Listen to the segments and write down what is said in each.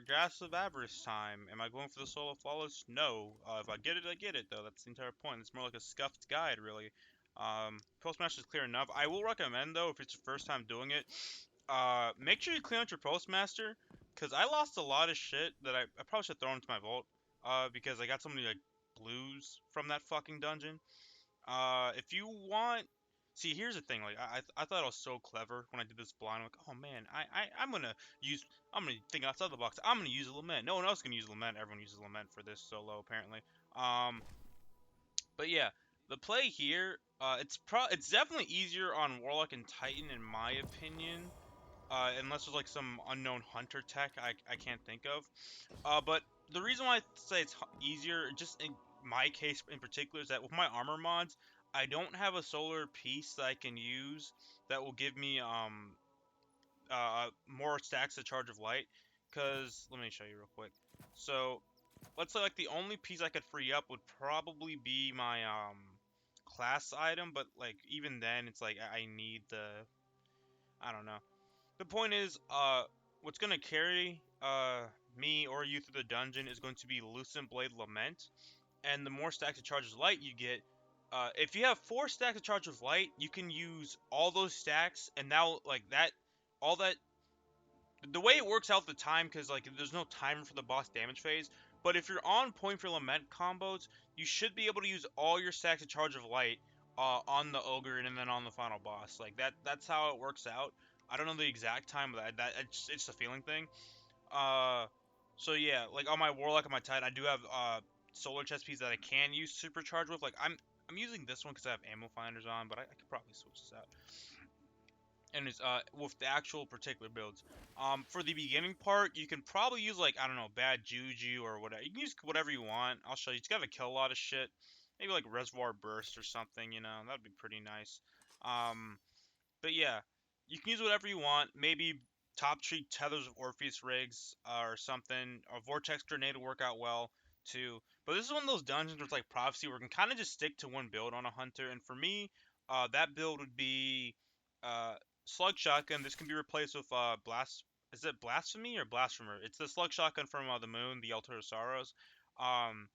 Gas of Avarice time. Am I going for the solo flawless? No. If I get it, I get it, though. That's the entire point. It's more like a scuffed guide, really. Postmaster is clear enough. I will recommend, though, if it's your first time doing it, make sure you clean out your Postmaster, because I lost a lot of shit that I probably should throw into my vault, because I got so many, like, blues from that fucking dungeon. If you want, see, here's the thing. Like, I thought I was so clever when I did this blind. Like, oh man, I'm gonna think outside the box. I'm gonna use a lament. No one else can use lament. Everyone uses lament for this solo apparently. Um, but yeah, the play here, it's definitely easier on Warlock and Titan in my opinion. Unless there's like some unknown hunter tech I can't think of. But the reason why I say it's easier, just in my case in particular, is that with my armor mods, I don't have a solar piece that I can use that will give me more stacks of Charge of Light. Cause let me show you real quick. So let's say like the only piece I could free up would probably be my class item, but like even then it's like I need the, I don't know. The point is, what's gonna carry me or you through the dungeon is going to be Lucent Blade Lament, and the more stacks of Charge of Light you get, if you have 4 stacks of Charge of Light, you can use all those stacks, and now like that, all that. The way it works out the time, because like there's no timer for the boss damage phase, but if you're on point for Lament combos, you should be able to use all your stacks of Charge of Light on the ogre and then on the final boss. Like that's how it works out. I don't know the exact time, but that it's a feeling thing. Uh, so yeah, like on my Warlock and my Titan, I do have solar chest pieces that I can use supercharge with. Like I'm using this one because I have ammo finders on, but I could probably switch this out. And it's with the actual particular builds. For the beginning part, you can probably use like, I don't know, bad juju or whatever. You can use whatever you want. I'll show you. It's gotta kill a lot of shit. Maybe like Reservoir Burst or something. That'd be pretty nice. Um, but yeah, you can use whatever you want. Maybe top tree tethers of Orpheus rigs or something. A Vortex Grenade will work out well too. But this is one of those dungeons with like Prophecy where we can kind of just stick to one build on a hunter. And for me, that build would be uh, Slug Shotgun. This can be replaced with Blast. Is it Blasphemy or Blasphemer? It's the Slug Shotgun from the Moon, the Altar of Sorrows. Um,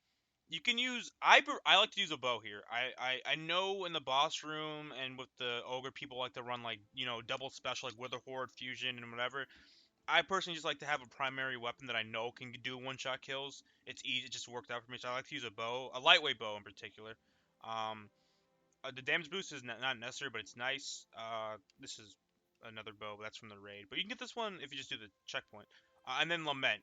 you can use I like to use a bow here. I know in the boss room and with the ogre people like to run like double special like Wither Horde fusion and whatever. I personally just like to have a primary weapon that I know can do one shot kills. It's easy, it just worked out for me. So I like to use a bow, a lightweight bow in particular. Um, the damage boost is not necessary, but it's nice. This is another bow, but that's from the raid. But you can get this one if you just do the checkpoint. And then Lament.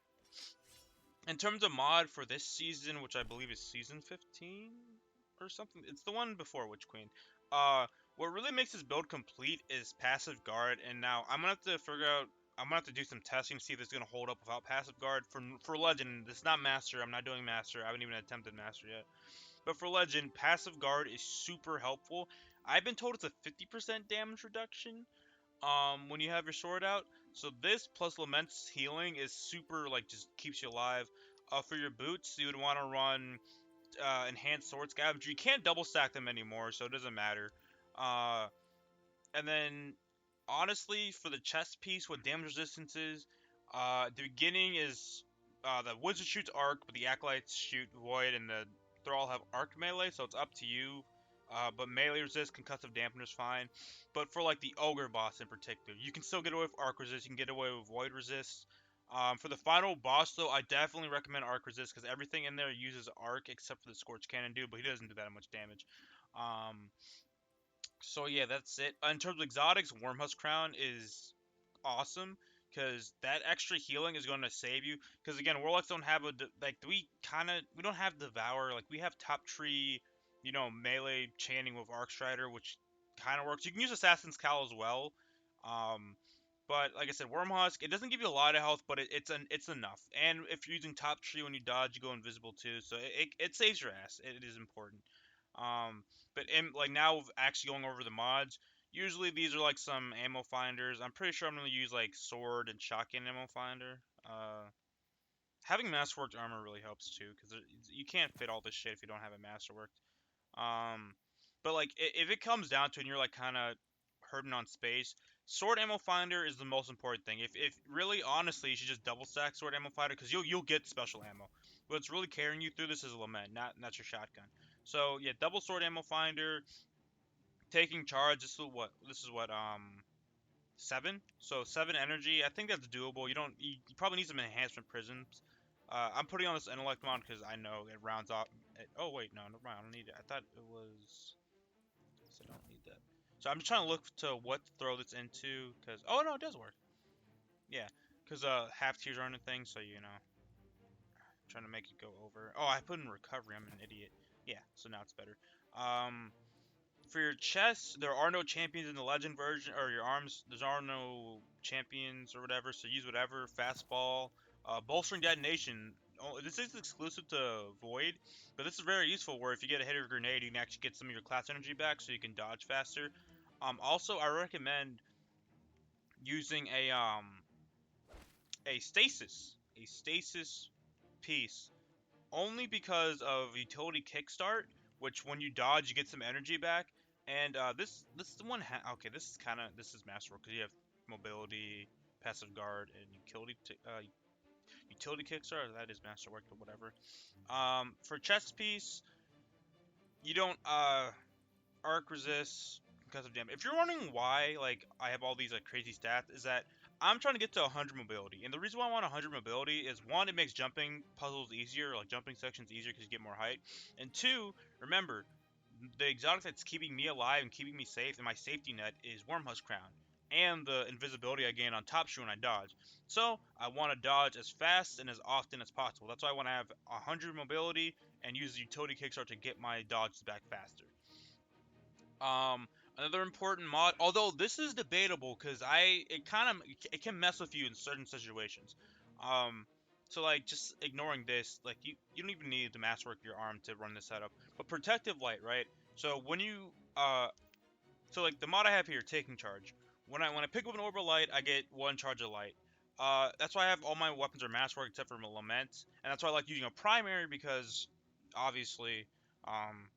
In terms of mod for this season, which I believe is season 15 or something, it's the one before Witch Queen. Uh, what really makes this build complete is passive guard, and now I'm gonna have to figure out. I'm gonna have to do some testing to see if this is gonna hold up without passive guard. For legend, this is not master. I'm not doing master. I haven't even attempted master yet. But for legend, passive guard is super helpful. I've been told it's a 50% damage reduction when you have your sword out. So this plus Lament's healing is super, like, just keeps you alive. For your boots, you would want to run enhanced sword scavenger. You can't double stack them anymore, so it doesn't matter. Uh, and then honestly, for the chest piece, what damage resistance is, the beginning is the wizard shoots arc, but the acolytes shoot void, and the thrall have arc melee, so it's up to you. But melee resist, concussive dampener is fine. But for like the ogre boss in particular, you can still get away with arc resist. You can get away with void resist. For the final boss, though, I definitely recommend arc resist because everything in there uses arc except for the Scorch Cannon dude, but he doesn't do that much damage. Um, so yeah, that's it. In terms of exotics, Wormhusk Crown is awesome because that extra healing is going to save you. Because again, warlocks don't have like we don't have devour. Like we have top tree, melee chanting with Arcstrider, which kind of works. You can use Assassin's Cowl as well. Um, but like I said, Wormhusk, it doesn't give you a lot of health, but it's enough. And if you're using top tree when you dodge, you go invisible too, so it saves your ass. It is important. Um, but like now, actually going over the mods, usually these are like some ammo finders. I'm pretty sure I'm gonna use like sword and shotgun ammo finder. Having masterworked armor really helps too, because you can't fit all this shit if you don't have it masterworked. Um, but like if it comes down to it and you're like kind of hurting on space, Sword ammo finder is the most important thing. If really honestly, you should just double stack sword ammo finder because you'll get special ammo. What's really carrying you through this is a lament, not your shotgun. So yeah, double sword ammo finder, taking charge. This is what 7. So 7 energy. I think that's doable. You don't. You probably need some enhancement prisms. I'm putting on this intellect mod because I know it rounds off. Oh wait, no, never mind. I don't need it. I thought it was. So I don't need that. So I'm just trying to look to what to throw this into because oh no, it does work. Yeah, because half tiers aren't a thing, so trying to make it go over. Oh, I put in recovery. I'm an idiot. Yeah, so now it's better. Um, for your chest, there are no champions in the legend version, or your arms. There are no champions or whatever. So use whatever. Fastball, bolstering detonation. Oh, this is exclusive to Void, but this is very useful. Where if you get a hit or a grenade, you can actually get some of your class energy back, so you can dodge faster. Also, I recommend using a stasis piece only because of utility kickstart, which when you dodge you get some energy back. And this one okay, this is masterwork because you have mobility, passive guard, and utility kickstart. That is masterwork, but whatever. For chest piece, you don't arc resist because of damage. If you're wondering why, like, I have all these like crazy stats, is that I'm trying to get to 100 mobility, and the reason why I want 100 mobility is one, it makes jumping puzzles easier, like jumping sections easier because you get more height, and two, remember, the exotic that's keeping me alive and keeping me safe, and my safety net is Wormhusk Crown, and the invisibility I gain on top shoe when I dodge. So I want to dodge as fast and as often as possible. That's why I want to have 100 mobility and use the utility kickstart to get my dodges back faster. Another important mod, although this is debatable because it can mess with you in certain situations. Um, so like just ignoring this, like you don't even need to masterwork your arm to run this setup. But protective light, right? So when you so like the mod I have here, taking charge. When I pick up an orbital light, I get 1 charge of light. That's why I have all my weapons are masterwork except for my lament, and that's why I like using a primary because obviously um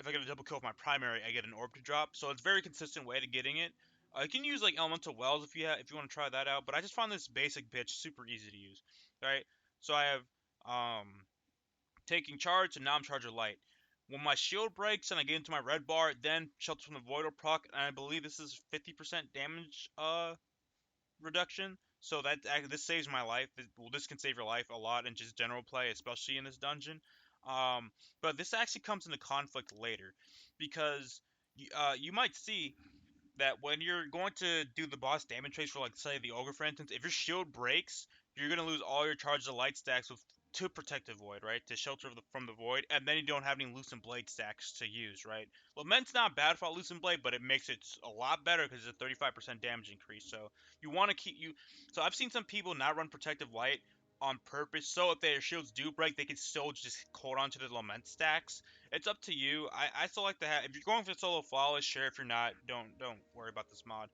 if I get a double kill with my primary, I get an orb to drop. So it's a very consistent way to getting it. You can use like elemental wells if you want to try that out. But I just found this basic bitch super easy to use. Right. So I have um taking charge and now I'm charger light. When my shield breaks and I get into my red bar, then shelter from the void will proc, and I believe this is 50% damage reduction. So this saves my life. Well, this can save your life a lot in just general play, especially in this dungeon. Um, but this actually comes into conflict later, because you might see that when you're going to do the boss damage trace for, like, say, the ogre, for instance, if your shield breaks, you're gonna lose all your charges of light stacks with to protective void, right? To shelter from the void, and then you don't have any loosened blade stacks to use, right? Lament's not bad for a loosened blade, but it makes it a lot better because it's a 35% damage increase. So you want to keep you. So I've seen some people not run protective light on purpose, so if their shields do break, they can still just hold on to the lament stacks. It's up to you. I still like to have. If you're going for solo flawless, sure. If you're not, don't worry about this mod.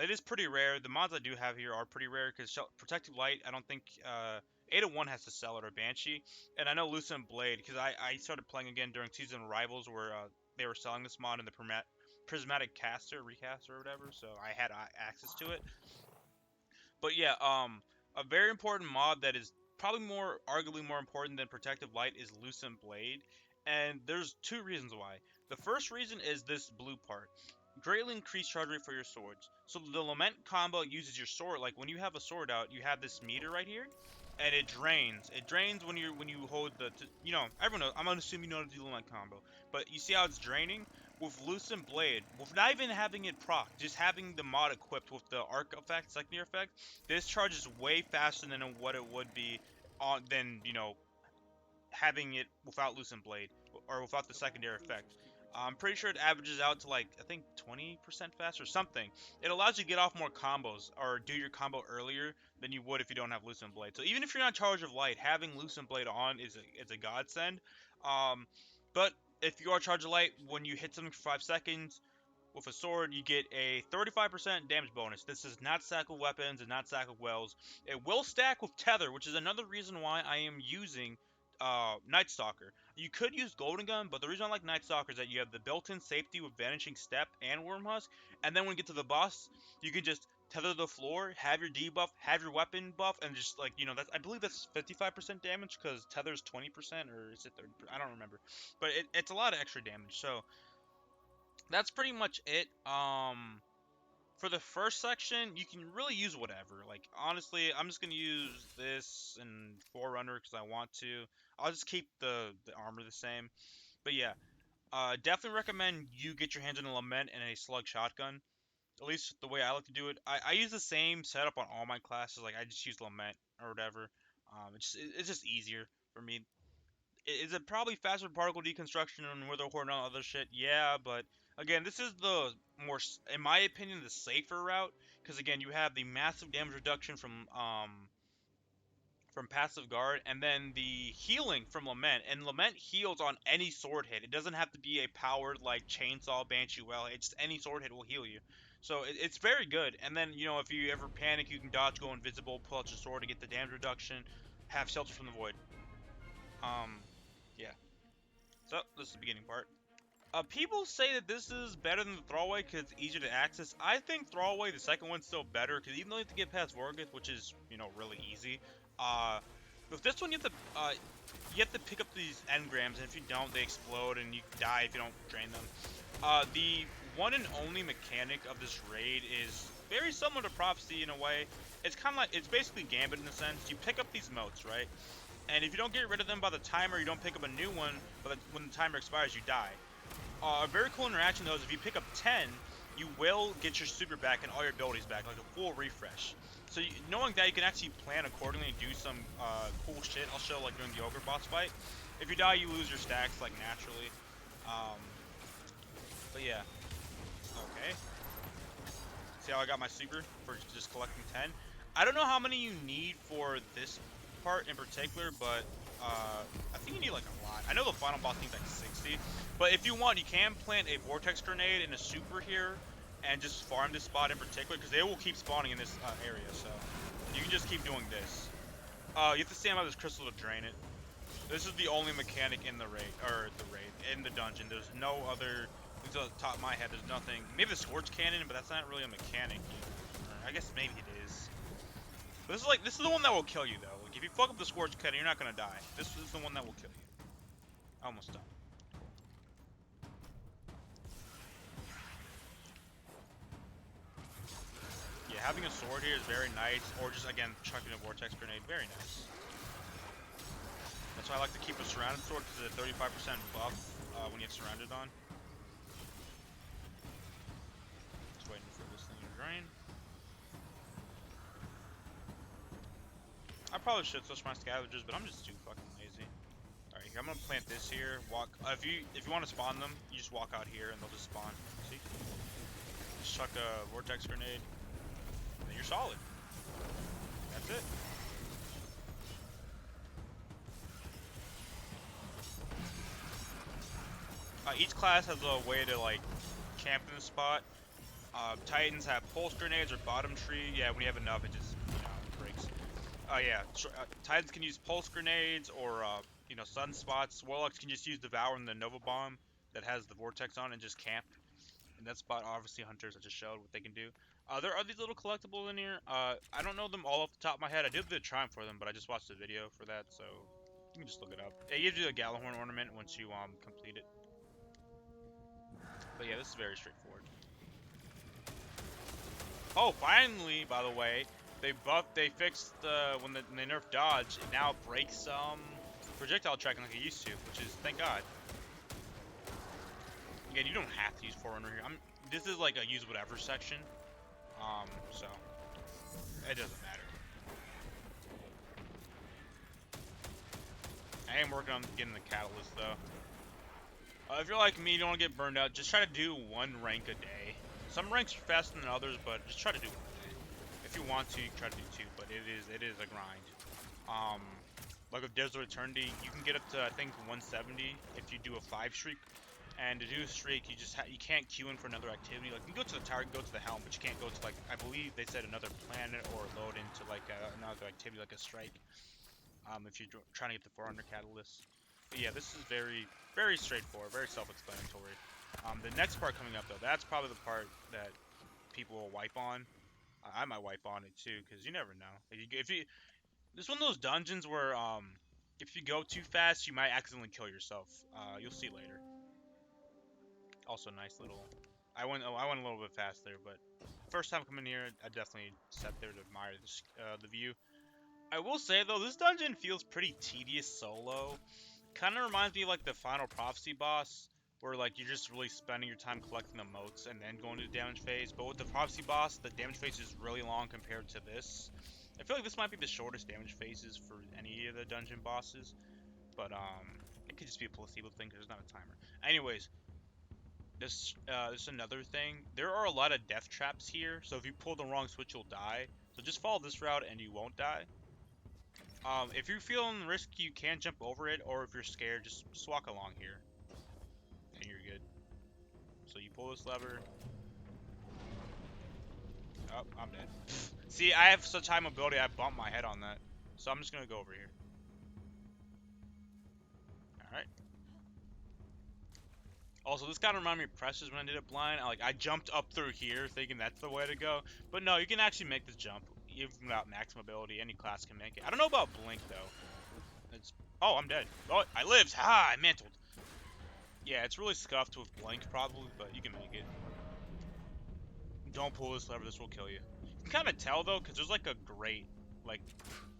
It is pretty rare. The mods I do have here are pretty rare because protective light. I don't think 801 has to sell it or Banshee, and I know Lucent Blade because I started playing again during season rivals where they were selling this mod in the prismatic caster recaster or whatever, so I had access to it. But yeah, a very important mod that is probably arguably more important than Protective Light is Lucent Blade, and there's two reasons why. The first reason is this blue part. Greatly increased charge rate for your swords. So the Lament combo uses your sword. Like when you have a sword out, you have this meter right here, and it drains. It drains when you hold everyone knows. I'm gonna assume you know how to do Lament combo, but you see how it's draining with Lucent Blade, with not even having it proc, just having the mod equipped with the arc effect, secondary effect, this charges way faster than what it would be on than having it without Lucent Blade or without the secondary effect. I'm pretty sure it averages out to, like, I think 20% faster or something. It allows you to get off more combos or do your combo earlier than you would if you don't have Lucent Blade. So even if you're not Charge of Light, having Lucent Blade on is a godsend. Um, but if you are Charge of Light, when you hit something for 5 seconds with a sword, you get a 35% damage bonus. This is not stack with weapons and not stack with wells. It will stack with tether, which is another reason why I am using Night Stalker. You could use Golden Gun, but the reason I like Night Stalker is that you have the built-in safety with Vanishing Step and Worm Husk, and then when you get to the boss, you can just tether the floor, have your debuff, have your weapon buff, and just like that's I believe that's 55% damage because tether's 20% or is it 30%? I don't remember, but it's a lot of extra damage. So that's pretty much it. For the first section, you can really use whatever. Like, honestly, I'm just going to use this and Forerunner because I want to. I'll just keep the armor the same. But yeah, definitely recommend you get your hands on a Lament and a Slug Shotgun. At least the way I like to do it. I use the same setup on all my classes. Like, I just use Lament or whatever. It's just easier for me. Is it probably faster particle deconstruction and Witherhoard and all other shit? Yeah, but again, this is the more, in my opinion, the safer route because again, you have the massive damage reduction from passive guard, and then the healing from Lament. And Lament heals on any sword hit. It doesn't have to be a powered like chainsaw banshee well. It's any sword hit will heal you. So it's very good. And then if you ever panic, you can dodge, go invisible, pull out your sword to get the damage reduction, have shelter from the void. Yeah. So, this is the beginning part. People say that this is better than the Thrallway because it's easier to access. I think Thrallway, the second one's still better because even though you have to get past Vorgoth, which is, really easy, uh, with this one you have to pick up these engrams, and if you don't, they explode and you die if you don't drain them. The one and only mechanic of this raid is very similar to Prophecy in a way. It's kind of like, it's basically Gambit in a sense. You pick up these motes, right? And if you don't get rid of them by the timer, you don't pick up a new one, but when the timer expires, you die. A very cool interaction though is if you pick up 10, you will get your super back and all your abilities back, like a full refresh. So knowing that, you can actually plan accordingly and do some cool shit. I'll show like during the Ogre boss fight. If you die, you lose your stacks like naturally. But yeah. Okay. See how I got my super for just collecting 10? I don't know how many you need for this part in particular, but I think you need like a lot. I know the final boss needs like 60, but if you want, you can plant a vortex grenade and a super here and just farm this spot in particular because they will keep spawning in this area, so you can just keep doing this. You have to stand by this crystal to drain it. This is the only mechanic in the raid, in the dungeon. There's no other, at least off the top of my head, there's nothing. Maybe the Scorch Cannon, but that's not really a mechanic. I guess maybe it is. But this is the one that will kill you though. Like if you fuck up the Scorch Cannon, you're not gonna die. This is the one that will kill you. Almost done. Yeah, having a sword here is very nice, or just again chucking a vortex grenade, very nice. That's why I like to keep a surrounded sword because it's a 35% buff when you have surrounded on. Just waiting for this thing to drain. I probably should switch my scavengers, but I'm just too fucking lazy. Alright, I'm gonna plant this here. Walk. If you want to spawn them, you just walk out here and they'll just spawn. See? Just chuck a vortex grenade, and then you're solid. That's it. Each class has a way to like camp in the spot. Titans have pulse grenades or bottom tree. Yeah, when you have enough, it just breaks. Yeah, Titans can use pulse grenades or sunspots. Warlocks can just use Devour and the Nova Bomb that has the vortex on and just camp. In that spot, obviously Hunters I just showed what they can do. There are these little collectibles in here. I don't know them all off the top of my head. I did the trying for them, but I just watched the video for that, so you can just look it up. It gives you a Gallahorn ornament once you complete it. But yeah, this is very straightforward. Oh, finally, by the way, they fixed when they nerfed dodge. It now breaks projectile tracking like it used to, which is thank God. Again, you don't have to use Forerunner here. This is like a use whatever section, so it doesn't matter. I am working on getting the catalyst though. If you're like me, you don't want to get burned out, just try to do one rank a day. Some ranks are faster than others, but just try to do one a day. If you want to, you can try to do two, but it is a grind. Like with Desert Eternity, you can get up to I think 170 if you do a 5 streak. And to do a streak, you can't queue in for another activity. Like you can go to the tower, you can go to the helm, but you can't go to like I believe they said another planet or load into like another activity like a strike. if you're trying to get the 400 catalyst. But yeah, this is very, very straightforward, very self-explanatory. The next part coming up though, that's probably the part that people will wipe on. I might wipe on it too, because you never know. If you, this is one of those dungeons where if you go too fast, you might accidentally kill yourself. You'll see later. Also, nice little. I went a little bit fast there, but first time coming here, I definitely sat there to admire the view. I will say though, this dungeon feels pretty tedious solo. Kind of reminds me of like the Final Prophecy boss, where like you're just really spending your time collecting the motes and then going to the damage phase. But with the Prophecy boss, the damage phase is really long compared to this. I feel like this might be the shortest damage phases for any of the dungeon bosses, but it could just be a placebo thing because there's not a timer. Anyways, this is another thing. There are a lot of death traps here, so if you pull the wrong switch, you'll die. So just follow this route and you won't die. If you're feeling risky, you can jump over it, or if you're scared, just walk along here, and you're good. So you pull this lever. Oh, I'm dead. See, I have such high mobility, I bumped my head on that. So I'm just gonna go over here. Alright. Also, this kind of reminded me of Precious when I did it blind. I jumped up through here thinking that's the way to go. But no, you can actually make this jump. Even without max mobility, any class can make it. I don't know about Blink, though. Oh, I'm dead. Oh, I lived. Ha, I mantled. Yeah, it's really scuffed with Blink, probably, but you can make it. Don't pull this lever, this will kill you. You can kind of tell, though, because there's, like, a grate. Like,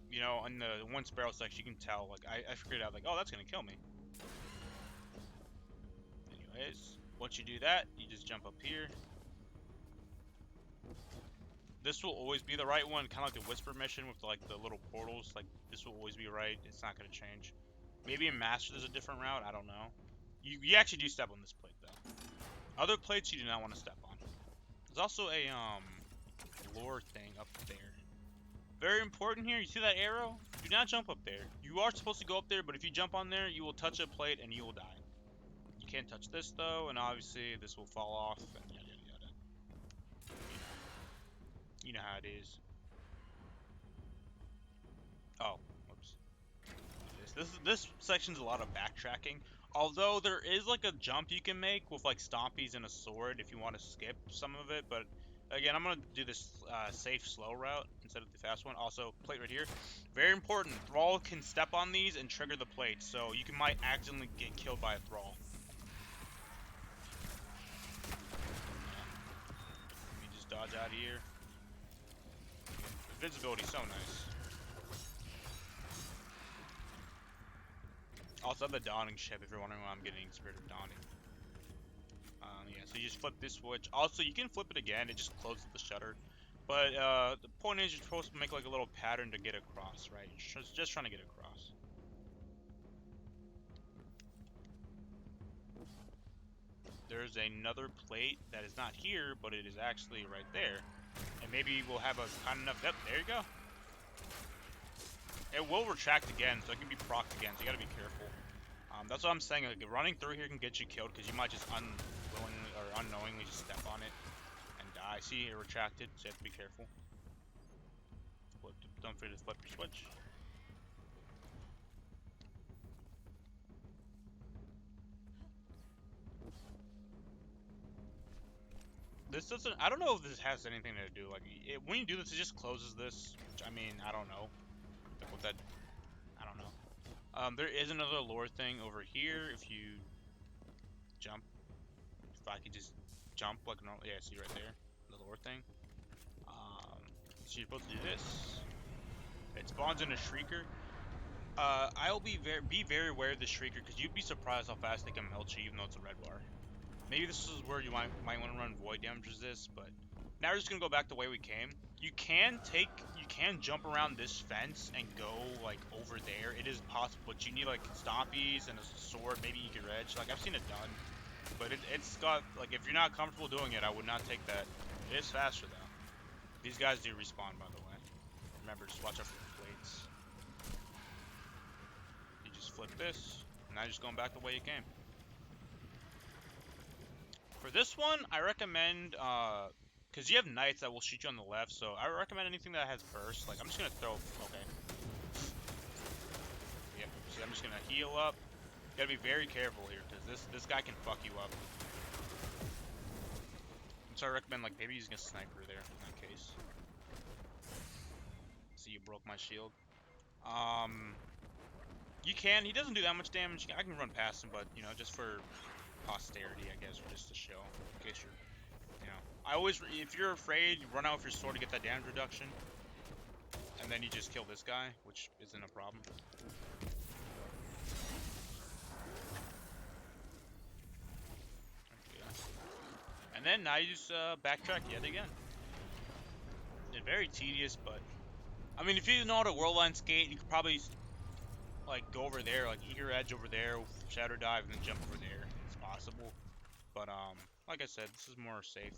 you know, in the one sparrow section, you can tell. Like, I figured out, like, oh, that's going to kill me. Anyways, once you do that, you just jump up here. This will always be the right one, kind of like the Whisper mission with like the little portals. Like this will always be right. It's not going to change. Maybe in Master there's a different route. I don't know. You actually do step on this plate though. Other plates you do not want to step on. There's also a lore thing up there. Very important here. You see that arrow? Do not jump up there. You are supposed to go up there, but if you jump on there, you will touch a plate and you will die. You can't touch this though, and obviously this will fall off and yada yada yada. You know how it is. Oh, whoops. This section's a lot of backtracking. Although there is like a jump you can make with like stompies and a sword if you want to skip some of it. But again, I'm gonna do this safe slow route instead of the fast one. Also, plate right here, very important. Thrall can step on these and trigger the plate, so you might accidentally get killed by a thrall. Let me just dodge out of here. Visibility so nice. Also, the Dawning ship, if you're wondering why I'm getting Spirit of Dawning. Yeah, so you just flip this switch. Also, you can flip it again, it just closes the shutter. But the point is, you're supposed to make like a little pattern to get across, right? Just trying to get across. There's another plate that is not here, but it is actually right there. And maybe we'll have a kind enough depth. There you go. It will retract again, so it can be procced again, so you gotta be careful. That's what I'm saying, like, running through here can get you killed, because you might just unwillingly or unknowingly just step on it and die. See, it retracted, so you have to be careful. Don't forget to flip your switch. This doesn't, I don't know if this has anything to do, like, when you do this, it just closes this, which, I mean, I don't know. Like, what that, I don't know. There is another lore thing over here. If you jump, if I could just jump like normal, yeah, see right there, the lore thing. So you're supposed to do this. It spawns in a Shrieker. I'll be very aware of the Shrieker because you'd be surprised how fast they can melt you, even though it's a red bar. Maybe this is where you might want to run void damage resist, but now we're just gonna go back the way we came. You can jump around this fence and go like over there. It is possible, but you need like stompies and a sword, maybe Eager Edge. Like I've seen it done, but it's got like if you're not comfortable doing it, I would not take that. It is faster though. These guys do respawn, by the way. Remember, just watch out for the plates. You just flip this, and now you're just going back the way you came. For this one, I recommend, because you have knights that will shoot you on the left, so I recommend anything that has burst. Like, I'm just going to throw, okay. Yeah. See, I'm just gonna heal up. You gotta be very careful here, because this guy can fuck you up. So I recommend, like, maybe using a sniper there in that case. See, you broke my shield. You can. He doesn't do that much damage. I can run past him, but, you know, just for posterity, I guess, or just to show, in case you're, you know. I always, if you're afraid, you run out with your sword to get that damage reduction. And then you just kill this guy, which isn't a problem. And then now you just backtrack yet again. It's very tedious, but I mean, if you know how to Worldline skate, you could probably like go over there, like Eager Edge over there, Shadow Dive, and then jump over there. It's possible, but like I said, this is more safe.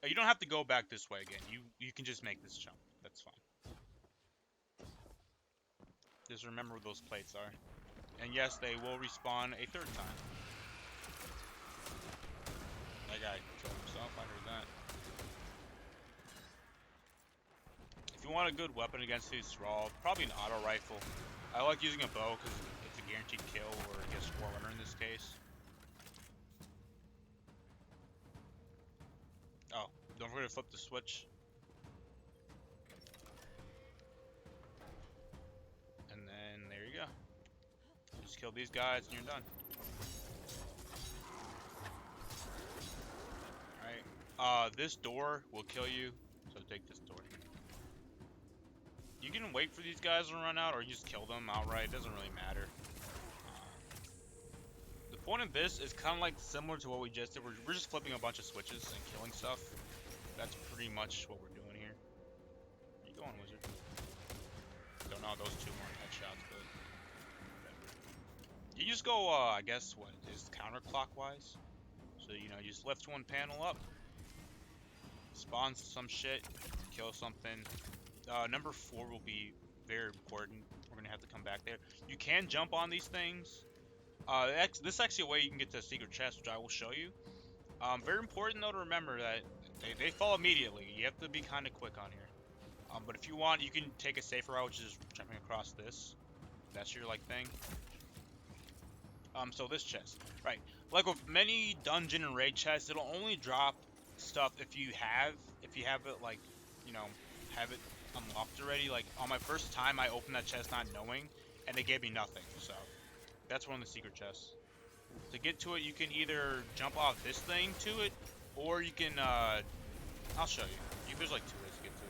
You don't have to go back this way again. You can just make this jump. That's fine. Just remember where those plates are. And yes, they will respawn a third time. That guy killed himself, I heard that. If you want a good weapon against these Thrall, probably an auto rifle. I like using a bow because it's a guaranteed kill, or I guess Forerunner in this case. Oh, don't forget to flip the switch. And then there you go. Just kill these guys and you're done. Alright. This door will kill you, so take this door. You can wait for these guys to run out, or you just kill them outright. It doesn't really matter. The point of this is kind of like similar to what we just did. We're just flipping a bunch of switches and killing stuff. That's pretty much what we're doing here. Where you going, wizard? Don't know, those two weren't headshots, but whatever. You just go, I guess, what is counterclockwise? So, you know, you just lift one panel up, spawns some shit, kill something. Number 4 will be very important. We're gonna have to come back there. You can jump on these things. This is actually a way you can get to a secret chest, which I will show you. Very important though to remember that they fall immediately. You have to be kind of quick on here. But if you want, you can take a safer route, which is jumping across this. That's your like thing. So this chest, right? Like with many dungeon and raid chests, it'll only drop stuff if you have it like, you know, have it unlocked already. Like on my first time, I opened that chest not knowing, and it gave me nothing. So that's one of the secret chests. To get to it, you can either jump off this thing to it, or you can, I'll show you. There's like 2 ways to get to it.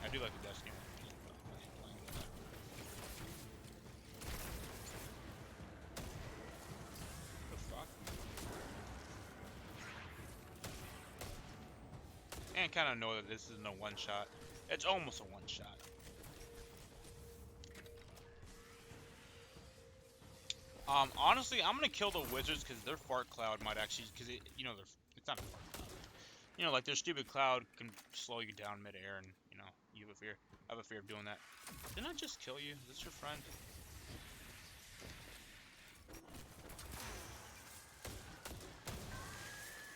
I do like the Destiny one. The fuck? And kind of know that this isn't a one-shot. It's almost a one-shot. Honestly, I'm gonna kill the wizards because their fart cloud might actually, because you know, it's not a fart cloud. You know, like their stupid cloud can slow you down mid-air, and you know, you have a fear. I have a fear of doing that. Didn't I just kill you? Is this your friend?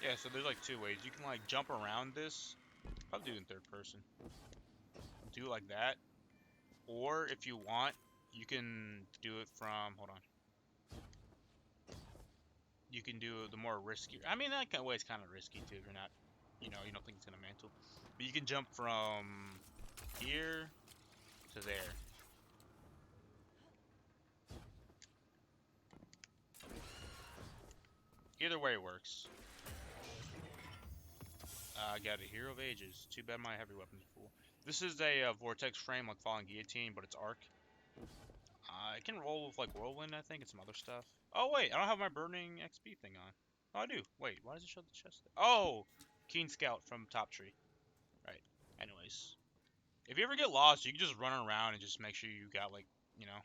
Yeah, so there's like 2 ways. You can like jump around this. I'll do it in 3rd person. Do it like that, or if you want, you can do it from. Hold on. You can do the more risky. I mean, that kind of way is kind of risky too. If you're not, you know, you don't think it's gonna mantle, but you can jump from here to there. Either way works. I got a Hero of Ages. Too bad my heavy weapon's full. This is a vortex frame like Falling Guillotine, but it's arc. I can roll with like Whirlwind, I think, and some other stuff. Oh wait, I don't have my Burning XP thing on. Oh, I do. Wait, why does it show the chest? Oh, Keen Scout from Top Tree. Right. Anyways, if you ever get lost, you can just run around and just make sure you got like, you know.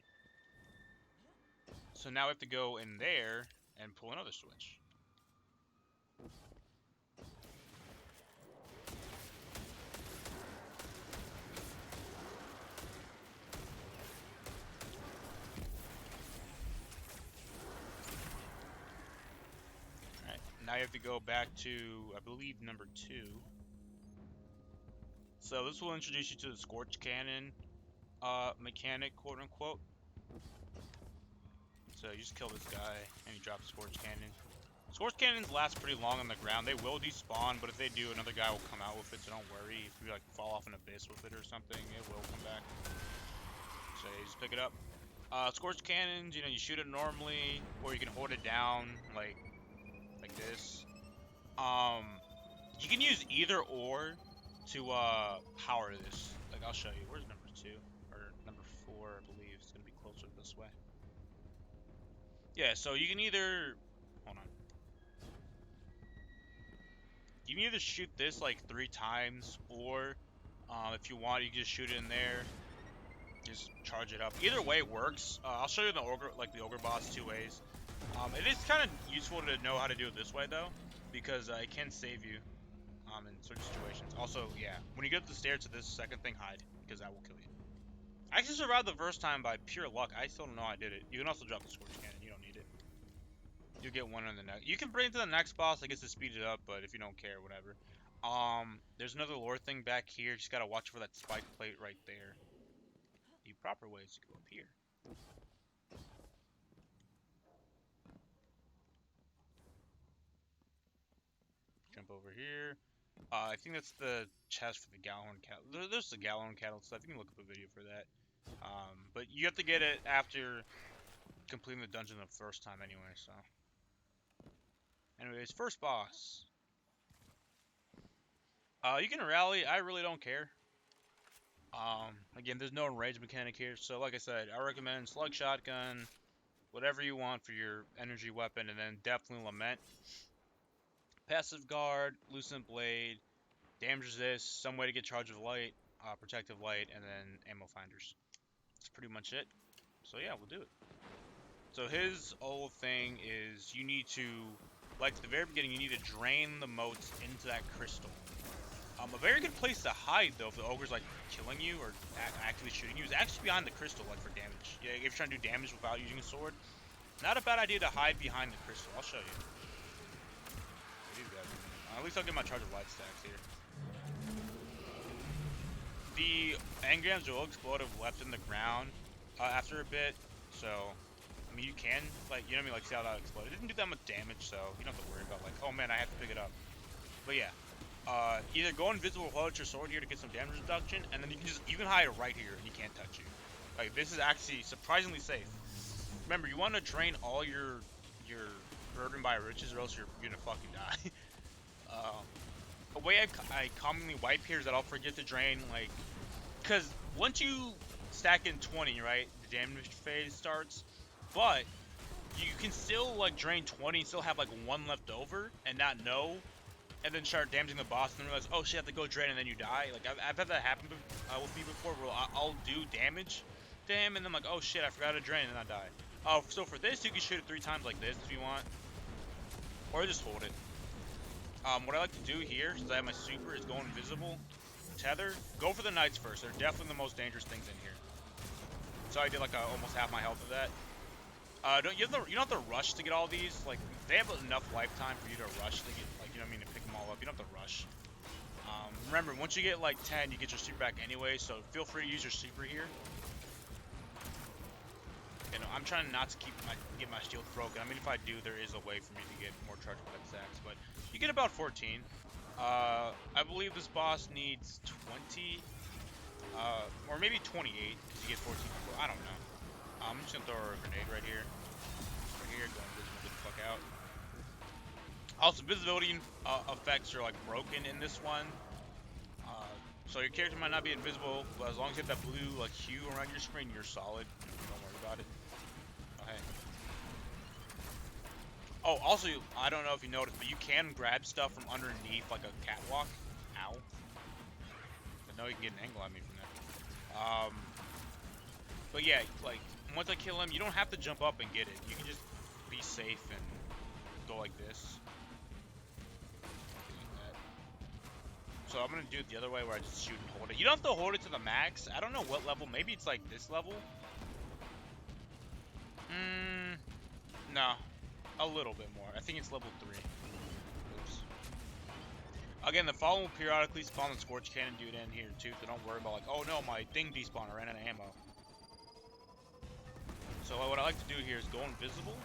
So now we have to go in there and pull another switch. Now you have to go back to, I believe, number 2. So this will introduce you to the Scorch Cannon. mechanic, quote unquote. So you just kill this guy and you drop the Scorch Cannon. Scorch Cannons last pretty long on the ground. They will despawn, but if they do, another guy will come out with it, so don't worry. If you like fall off an abyss with it or something, it will come back. So yeah, you just pick it up. Scorch Cannons, you know, you shoot it normally, or you can hold it down like this. You can use either or to power this. Like I'll show you. Where's number 2 or number 4? I believe it's gonna be closer this way. Yeah, so you can either hold on. You can either shoot this like 3 times, or if you want, you can just shoot it in there. Just charge it up. Either way works. I'll show you the ogre boss 2 ways. It is kind of useful to know how to do it this way though, because it can save you in certain situations. Also, yeah, when you get up the stairs to this second thing, hide, because that will kill you. I actually survived the first time by pure luck. I still don't know I did it. You can also drop the Scorch Cannon. You don't need it. You get one on the next. You can bring it to the next boss, I guess, to speed it up, but if you don't care, whatever. There's another lore thing back here. Just gotta watch for that spike plate right there. The proper way is to go up here. Jump over here. I think that's the chest for the Gallon Cattle. There's the Gallon Cattle stuff. You can look up a video for that. But you have to get it after completing the dungeon the first time anyway, so. Anyways, first boss. You can rally. I really don't care. Again, there's no rage mechanic here, so like I said, I recommend slug shotgun, whatever you want for your energy weapon, and then definitely lament. Passive guard, lucent blade, damage resist, some way to get charge of light, protective light, and then ammo finders. That's pretty much it. So yeah, we'll do it. So his whole thing is you need to, like at the very beginning, you need to drain the motes into that crystal. A very good place to hide though, if the ogre's like killing you or actively shooting you, is actually behind the crystal, like for damage. Yeah, if you're trying to do damage without using a sword, not a bad idea to hide behind the crystal. I'll show you. At least I'll get my charge of light stacks here. The engrams will explode if left in the ground after a bit, so I mean you can, like, you know what I mean, like see how that exploded. It didn't do that much damage, so you don't have to worry about like, oh man, I have to pick it up. But yeah. Either go invisible, hold out your sword here to get some damage reduction, and then you can hide right here and he can't touch you. Like this is actually surprisingly safe. Remember, you want to drain all your burden by riches, or else you're gonna fucking die. A way I commonly wipe here is that I'll forget to drain, like, because once you stack in 20, right, the damage phase starts, but you can still like drain 20 and still have like 1 left over and not know. And then start damaging the boss, and then realize, oh shit, I have to go drain, and then you die. Like, I've had that happen with me before, where I'll do damage to him, and then I'm like, oh shit, I forgot to drain, and then I die. So for this, you can shoot it 3 times like this if you want. Or just hold it. What I like to do here, since I have my super, is go invisible, tether. Go for the knights first. They're definitely the most dangerous things in here. So I did like almost half my health of that. You don't have to rush to get all these. Like, they have enough lifetime for you to rush to get, like, you know what I mean, to pick them all up. You don't have to rush. Remember, once you get like 10, you get your super back anyway, so feel free to use your super here. You know, I'm trying not to get my shield broken. I mean, if I do, there is a way for me to get more charge with stacks, but you get about 14. I believe this boss needs 20, or maybe 28, because you get 14. I don't know. I'm just gonna throw a grenade right here. Right here, go invisible, get the fuck out. Also, visibility effects are like broken in this one. So your character might not be invisible, but as long as you have that blue like hue around your screen, you're solid. Don't worry about it. Okay. Oh, also, I don't know if you noticed, but you can grab stuff from underneath like a catwalk. Ow. I know you can get an angle on me from that. But yeah, like, once I kill him, you don't have to jump up and get it. You can just be safe and go like this. So I'm gonna do it the other way where I just shoot and hold it. You don't have to hold it to the max. I don't know what level. Maybe it's like this level. No. A little bit more. I think it's level 3. Oops. Again, the fallen will periodically spawn the Scorch Cannon dude in here too, so don't worry about like, oh no, my thing despawned, I ran out of ammo. So what I like to do here is go invisible,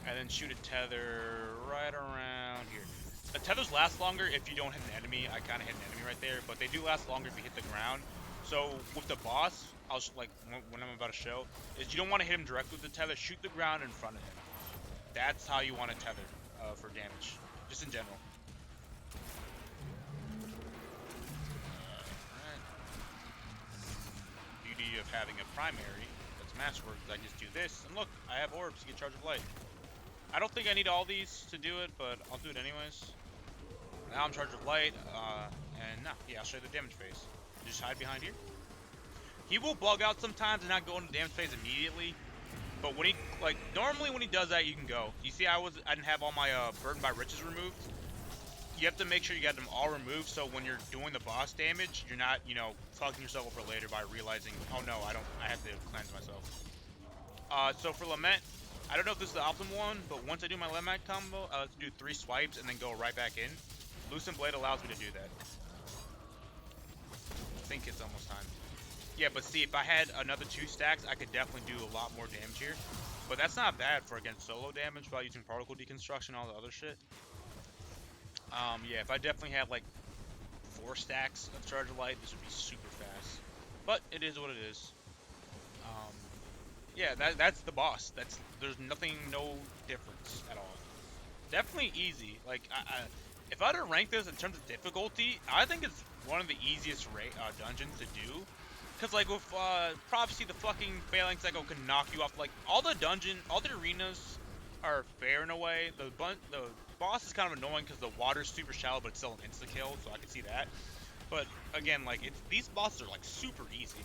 and then shoot a tether right around here. The tethers last longer if you don't hit an enemy. I kind of hit an enemy right there, but they do last longer if you hit the ground. So with the boss, I'll like when I'm about to show, is you don't want to hit him directly with the tether. Shoot the ground in front of him. That's how you want to tether for damage, just in general. Alright. Beauty of having a primary that's masterwork. I just do this, and look, I have orbs to get charge of light. I don't think I need all these to do it, but I'll do it anyways. Now I'm charged with light, and now, yeah, I'll show you the damage phase. Just hide behind here. He will bug out sometimes and not go into damage phase immediately, but when he, like, normally when he does that, you can go. You see, I didn't have all my burden by riches removed. You have to make sure you got them all removed, so when you're doing the boss damage, you're not, you know, fucking yourself up for later by realizing, oh no, I have to cleanse myself. So for Lament, I don't know if this is the optimal one, but once I do my Lament combo, I like to do 3 swipes and then go right back in. Lucent Blade allows me to do that. I think it's almost time. Yeah, but see, if I had another 2 stacks, I could definitely do a lot more damage here. But that's not bad for, again, solo damage without using particle deconstruction and all the other shit. Yeah, if I definitely had, like, 4 stacks of Charge of Light, this would be super fast. But it is what it is. Yeah, that's the boss. There's nothing, no difference at all. Definitely easy. Like, if I were to rank this in terms of difficulty, I think it's one of the easiest dungeons to do. Cause like with Prophecy, the fucking Phalanx Echo can knock you off. Like all the arenas are fair in a way. The boss is kind of annoying because the water's super shallow, but it's still an insta kill, so I can see that. But again, like these bosses are like super easy.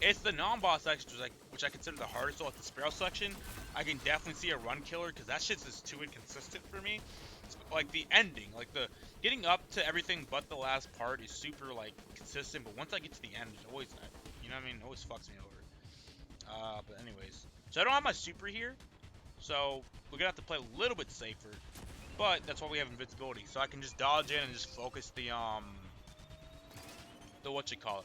It's the non-boss sections which I consider the hardest. So like the Sparrow section, I can definitely see a run killer because that shit's just too inconsistent for me. Like the ending, like the getting up to everything but the last part is super like consistent. But once I get to the end, it's always that. You know what I mean? It always fucks me over. But anyways, so I don't have my super here, so we're gonna have to play a little bit safer. But that's why we have invincibility, so I can just dodge in and just focus the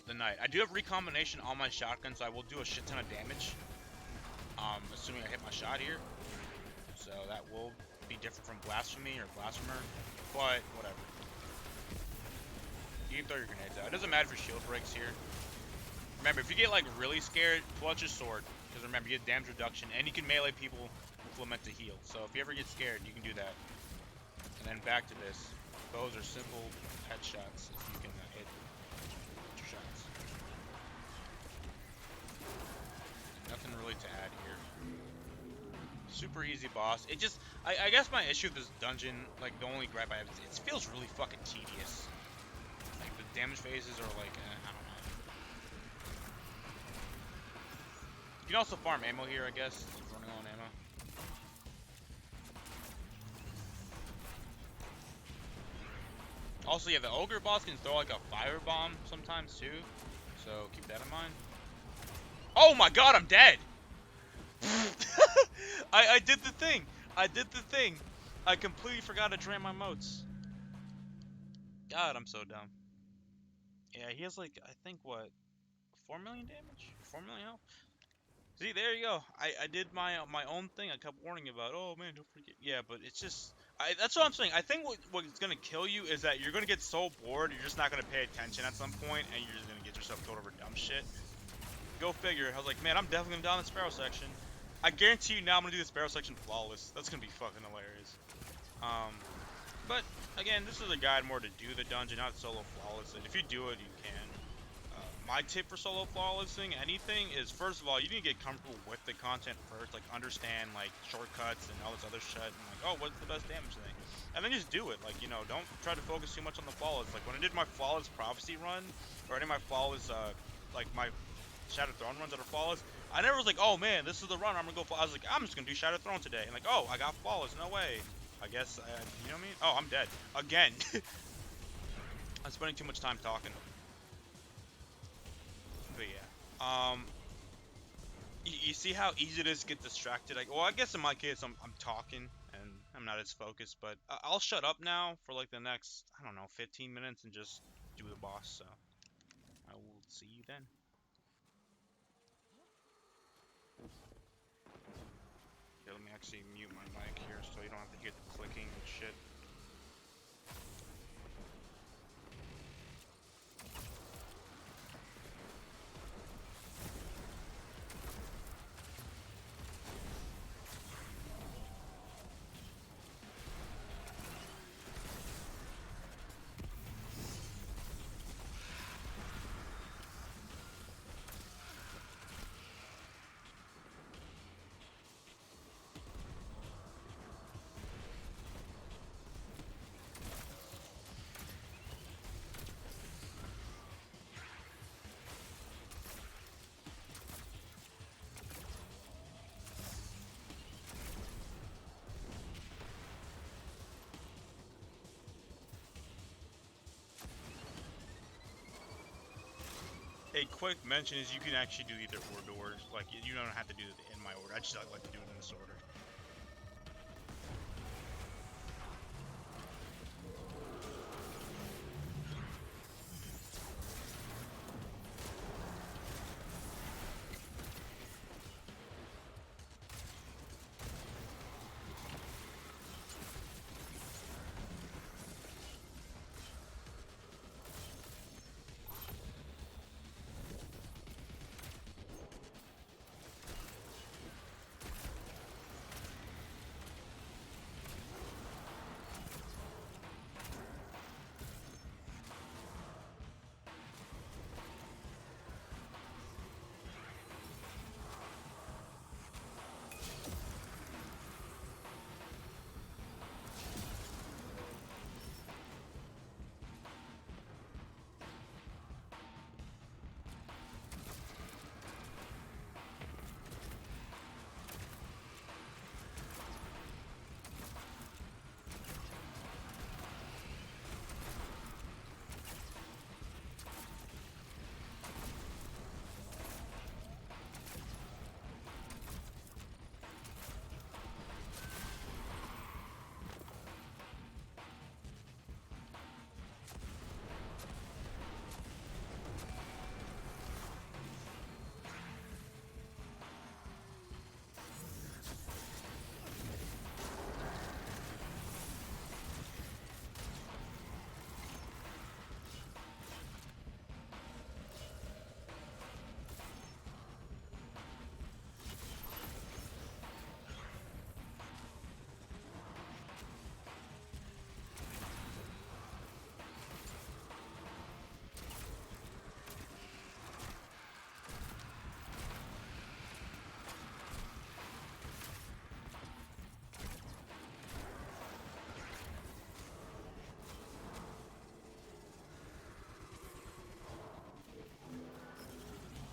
the knight. I do have recombination on my shotgun, so I will do a shit ton of damage. Assuming I hit my shot here. So that will be different from Blasphemy or Blasphemer, but whatever. You can throw your grenades out. It doesn't matter if your shield breaks here. Remember, if you get like really scared, pull out your sword, because remember, you get damage reduction, and you can melee people with Lament to heal. So if you ever get scared, you can do that. And then back to this. Those are simple headshots if you can hit your shots. Nothing really to add here. Super easy boss. It just, I guess my issue with this dungeon, like the only gripe I have is it feels really fucking tedious. Like the damage phases are like, I don't know. You can also farm ammo here, I guess. Like running on ammo. Also, yeah, the ogre boss can throw like a fire bomb sometimes too, so keep that in mind. Oh my god, I'm dead! I did the thing! I did the thing! I completely forgot to drain my motes. God, I'm so dumb. Yeah, he has like, I think what, 4 million damage? 4 million health? See, there you go. I did my own thing. I kept warning you about, oh man, don't forget. Yeah, but it's just, that's what I'm saying. I think what's gonna kill you is that you're gonna get so bored, you're just not gonna pay attention at some point, and you're just gonna get yourself killed over dumb shit. Go figure. I was like, man, I'm definitely gonna down the Sparrow section. I guarantee you now I'm gonna do the Sparrow section flawless. That's gonna be fucking hilarious. But again, this is a guide more to do the dungeon, not solo flawless it. If you do it, you can. My tip for solo flawlessing anything is, first of all, you need to get comfortable with the content first, like understand like shortcuts and all this other shit, and like, oh, what's the best damage thing? And then just do it. Like, you know, don't try to focus too much on the flawless. Like when I did my flawless prophecy run, or any of my flawless, like my Shattered Throne runs that are flawless, I never was like, oh man, this is the run, I'm gonna go flawless. I was like, I'm just gonna do Shattered Throne today, and like, oh, I got flawless, no way. I guess, you know what I mean? Oh, I'm dead. Again. I'm spending too much time talking. But yeah. You see how easy it is to get distracted? Like, well, I guess in my case, I'm talking, and I I'm not as focused, but I'll shut up now for like the next, I don't know, 15 minutes and just do the boss. So I will see you then. Okay, let me actually mute my mic here so you don't have to hear the clicking and shit. A quick mention is you can actually do either order. Like, you don't have to do it in my order. I just like to do it in this order.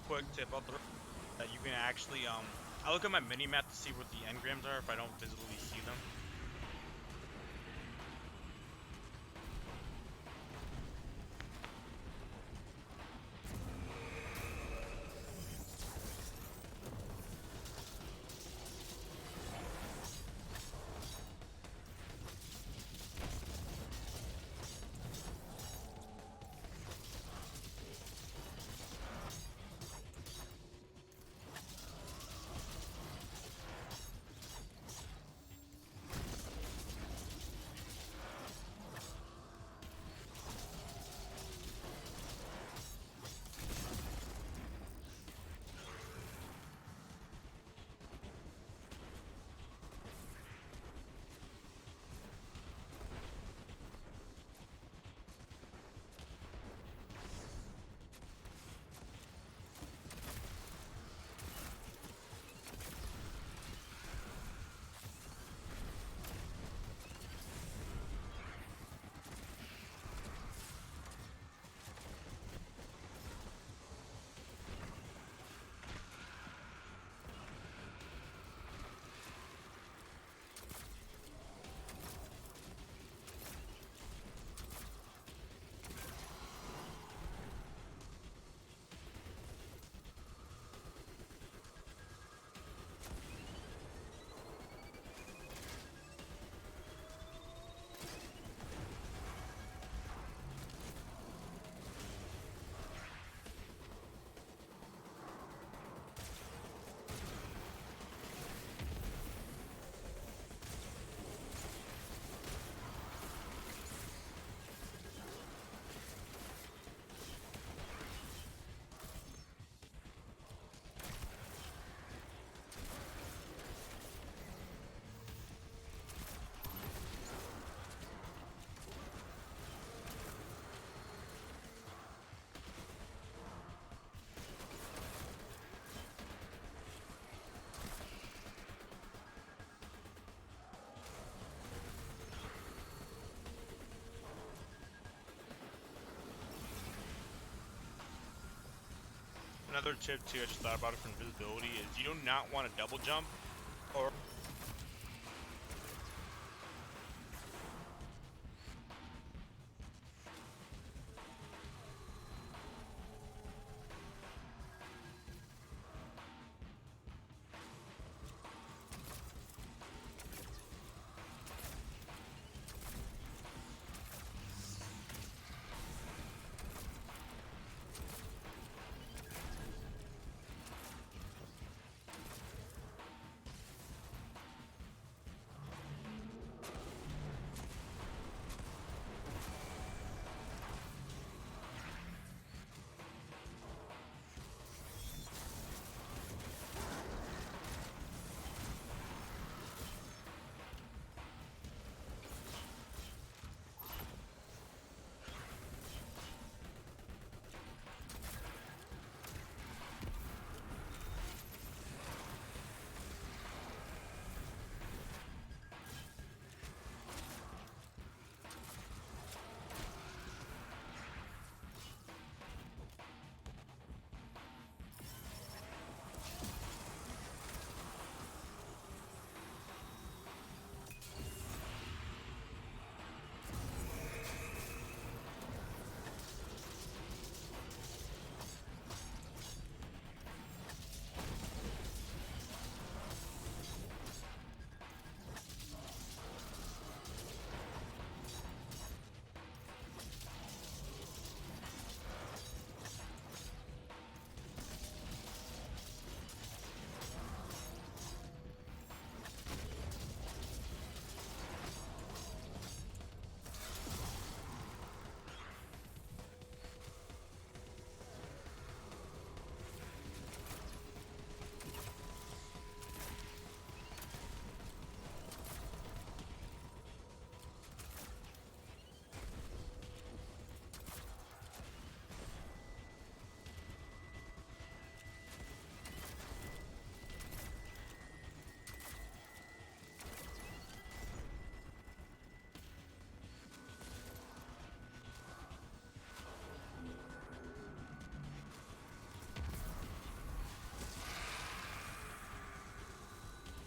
Quick tip I'll throw that you can actually I look at my mini map to see what the engrams are if I don't visibly see them. Another tip too, I just thought about it for invisibility, is you do not want to double jump or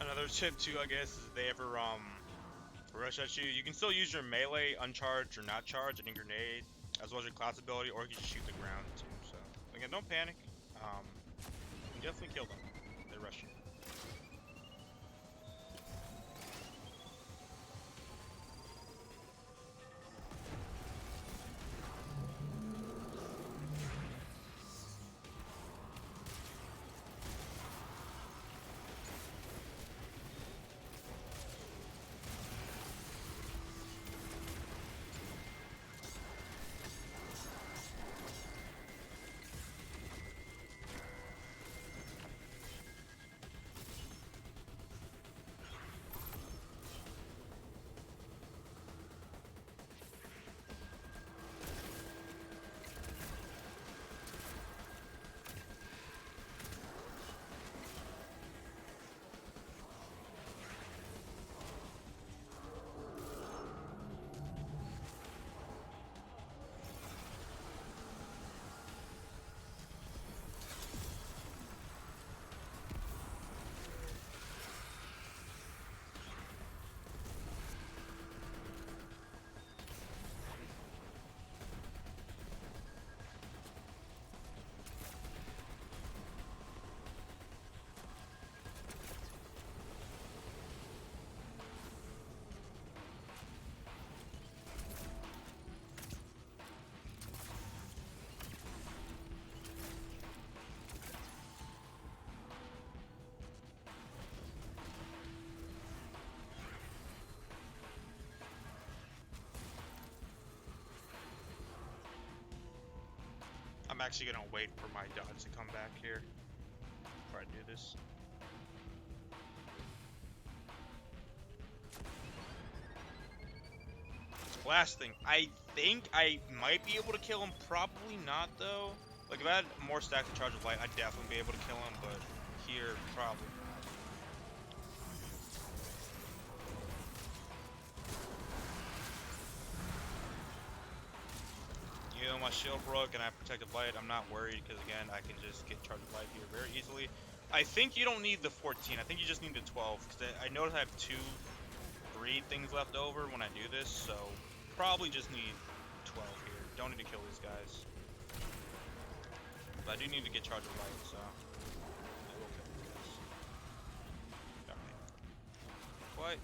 another tip too, I guess, is if they ever rush at you, you can still use your melee, uncharged or not charged, and a grenade, as well as your class ability, or you can just shoot the ground too. So again, don't panic. You can definitely kill them. They rush you. I'm actually gonna wait for my dodge to come back here before I do this. Blasting. I think I might be able to kill him. Probably not though. Like if I had more stacks of charge of light, I'd definitely be able to kill him. But here, probably not. You. my shield broke and I have protective light, I'm not worried because again, I can just get charge of light here very easily. I think you don't need the 14. I think you just need the 12 because I notice I have 3 things left over when I do this, so probably just need 12 here. Don't need to kill these guys. But I do need to get charge of light, so I will kill these guys. Alright. What?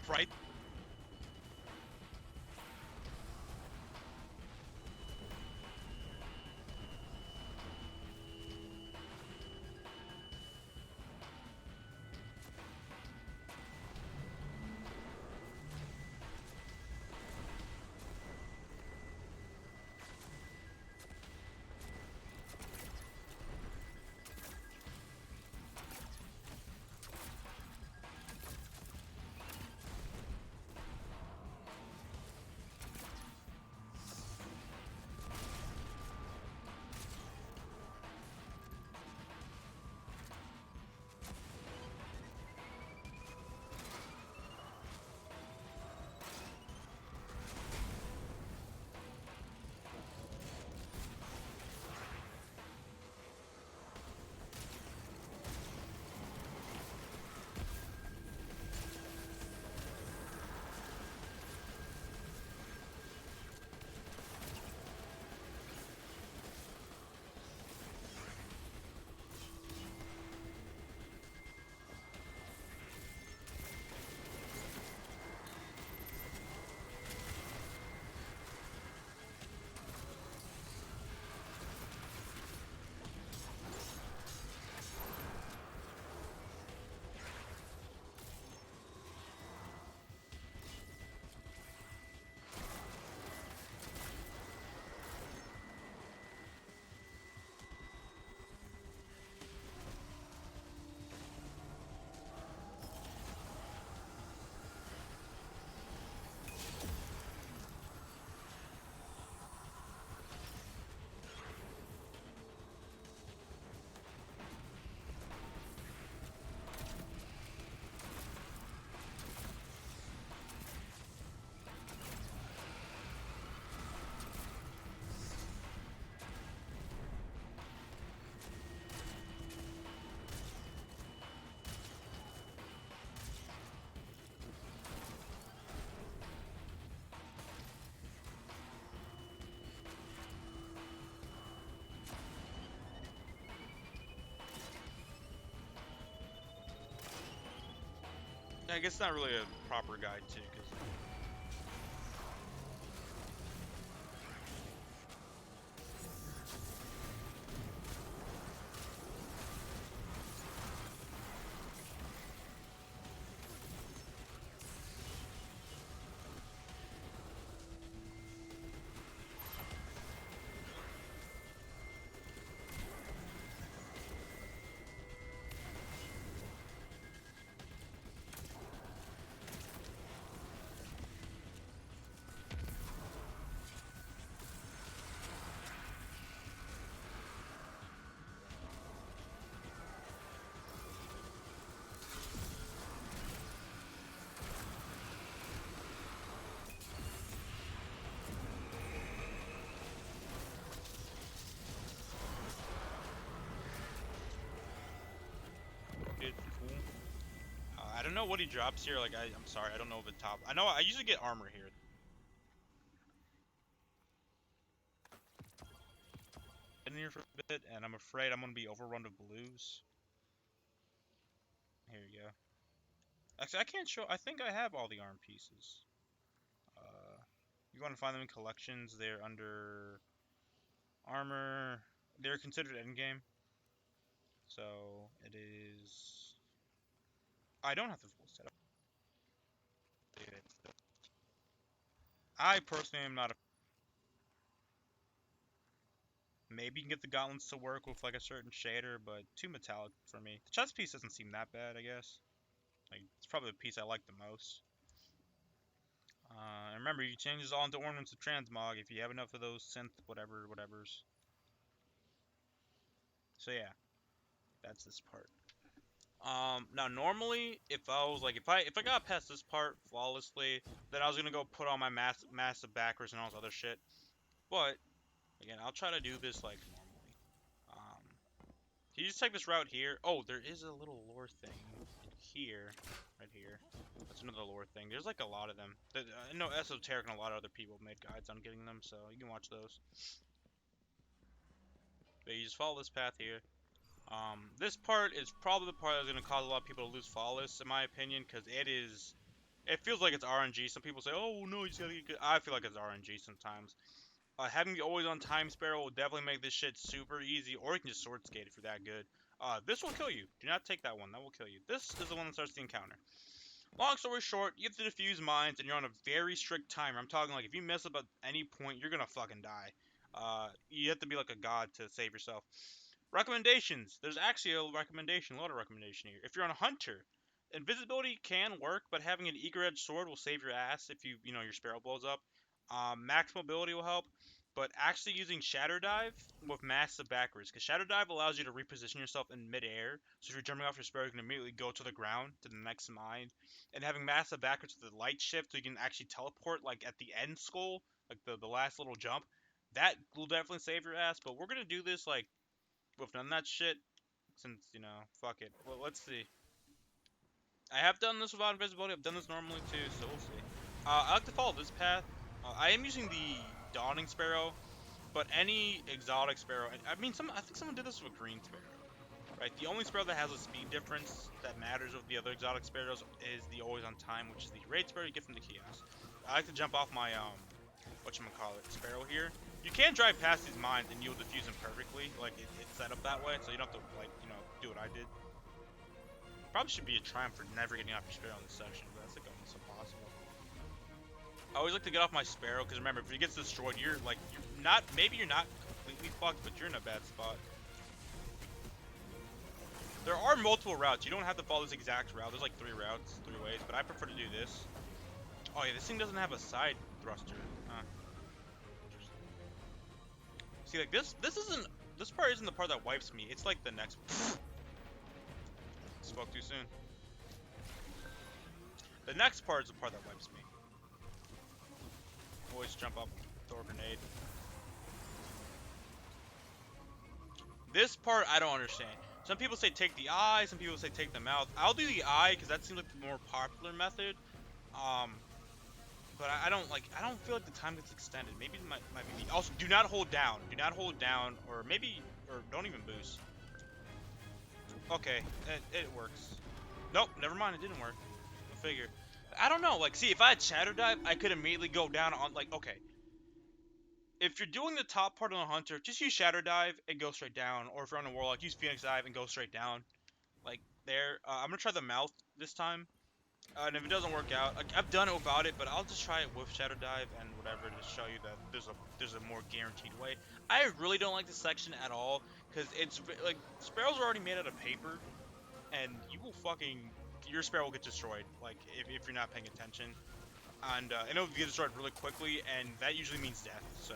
Right? I guess it's not really a proper guide too, because it's cool. I don't know what he drops here. Like, I'm sorry, I don't know the top. I know I usually get armor here. In here for a bit, and I'm afraid I'm gonna be overrun with blues. Here you go. Actually, I can't show. I think I have all the arm pieces. You want to find them in collections. They're under armor. They're considered endgame. So it is. I don't have the full setup. I personally am not a. Maybe you can get the gauntlets to work with like a certain shader, but too metallic for me. The chest piece doesn't seem that bad, I guess. Like it's probably the piece I like the most. Remember, you can change this all into ornaments of transmog if you have enough of those synth whatevers. So yeah, that's this part. Now normally, if I was like, if I got past this part flawlessly, then I was gonna go put on my massive backers and all this other shit. But again, I'll try to do this like normally. Can you just take this route here? Oh, there is a little lore thing here, right here. That's another lore thing. There's like a lot of them. I know Esoteric and a lot of other people made guides on getting them, so you can watch those. But you just follow this path here. This part is probably the part that's going to cause a lot of people to lose flawless, in my opinion, because it feels like it's RNG. Some people say, oh no, you just gotta get good. I feel like it's RNG sometimes. Having the always on time sparrow will definitely make this shit super easy, or you can just sword skate if you're that good. This will kill you. Do not take that one. That will kill you. This is the one that starts the encounter. Long story short, you have to defuse mines, and you're on a very strict timer. I'm talking like if you mess up at any point, you're gonna fucking die. You have to be like a god to save yourself. Recommendations. There's actually a recommendation, a lot of recommendation here. If you're on a hunter, invisibility can work, but having an eager edge sword will save your ass if your sparrow blows up. Max mobility will help, but actually using shatter dive with massive backwards, because shatter dive allows you to reposition yourself in midair. So if you're jumping off your sparrow, you can immediately go to the ground to the next mine. And having massive backwards with the light shift, so you can actually teleport like at the end skull, like the last little jump. That will definitely save your ass. But we're gonna do this like with none of that shit, since, fuck it. Well, let's see. I have done this without invisibility, I've done this normally too, so we'll see. I like to follow this path. I am using the Dawning Sparrow, but any exotic sparrow, I think someone did this with a green sparrow, right? The only sparrow that has a speed difference that matters with the other exotic sparrows is the always on time, which is the raid sparrow you get from the kiosk. I like to jump off my, whatchamacallit, sparrow here. You can drive past these mines and you'll defuse them perfectly. Like, it's set up that way, so you don't have to, like, do what I did. Probably should be a triumph for never getting off your sparrow in this section, but that's like almost impossible. I always like to get off my sparrow, because remember, if it gets destroyed, maybe you're not completely fucked, but you're in a bad spot. There are multiple routes. You don't have to follow this exact route. There's like 3 routes, 3 ways, but I prefer to do this. Oh yeah, this thing doesn't have a side thruster. Huh. See, like this part isn't the part that wipes me. It's like the next. Spoke too soon. The next part is the part that wipes me. Always jump up, throw a grenade. This part I don't understand. Some people say take the eye, some people say take the mouth. I'll do the eye because that seems like the more popular method. But I don't feel like the time gets extended. Maybe it might be. Also, do not hold down. Do not hold down, or don't even boost. Okay, it works. Nope, never mind. It didn't work. I figure. I don't know. Like, see, if I had Shadow Dive, I could immediately go down on okay. If you're doing the top part on the Hunter, just use Shadow Dive and go straight down. Or if you're on a Warlock, use Phoenix Dive and go straight down. Like there. I'm gonna try the mouth this time. And if it doesn't work out, like, I've done it without it, but I'll just try it with Shadow Dive and whatever to show you that there's a more guaranteed way. I really don't like this section at all because it's like sparrows are already made out of paper, and your sparrow will get destroyed. Like if you're not paying attention, and it'll get destroyed really quickly, and that usually means death. So,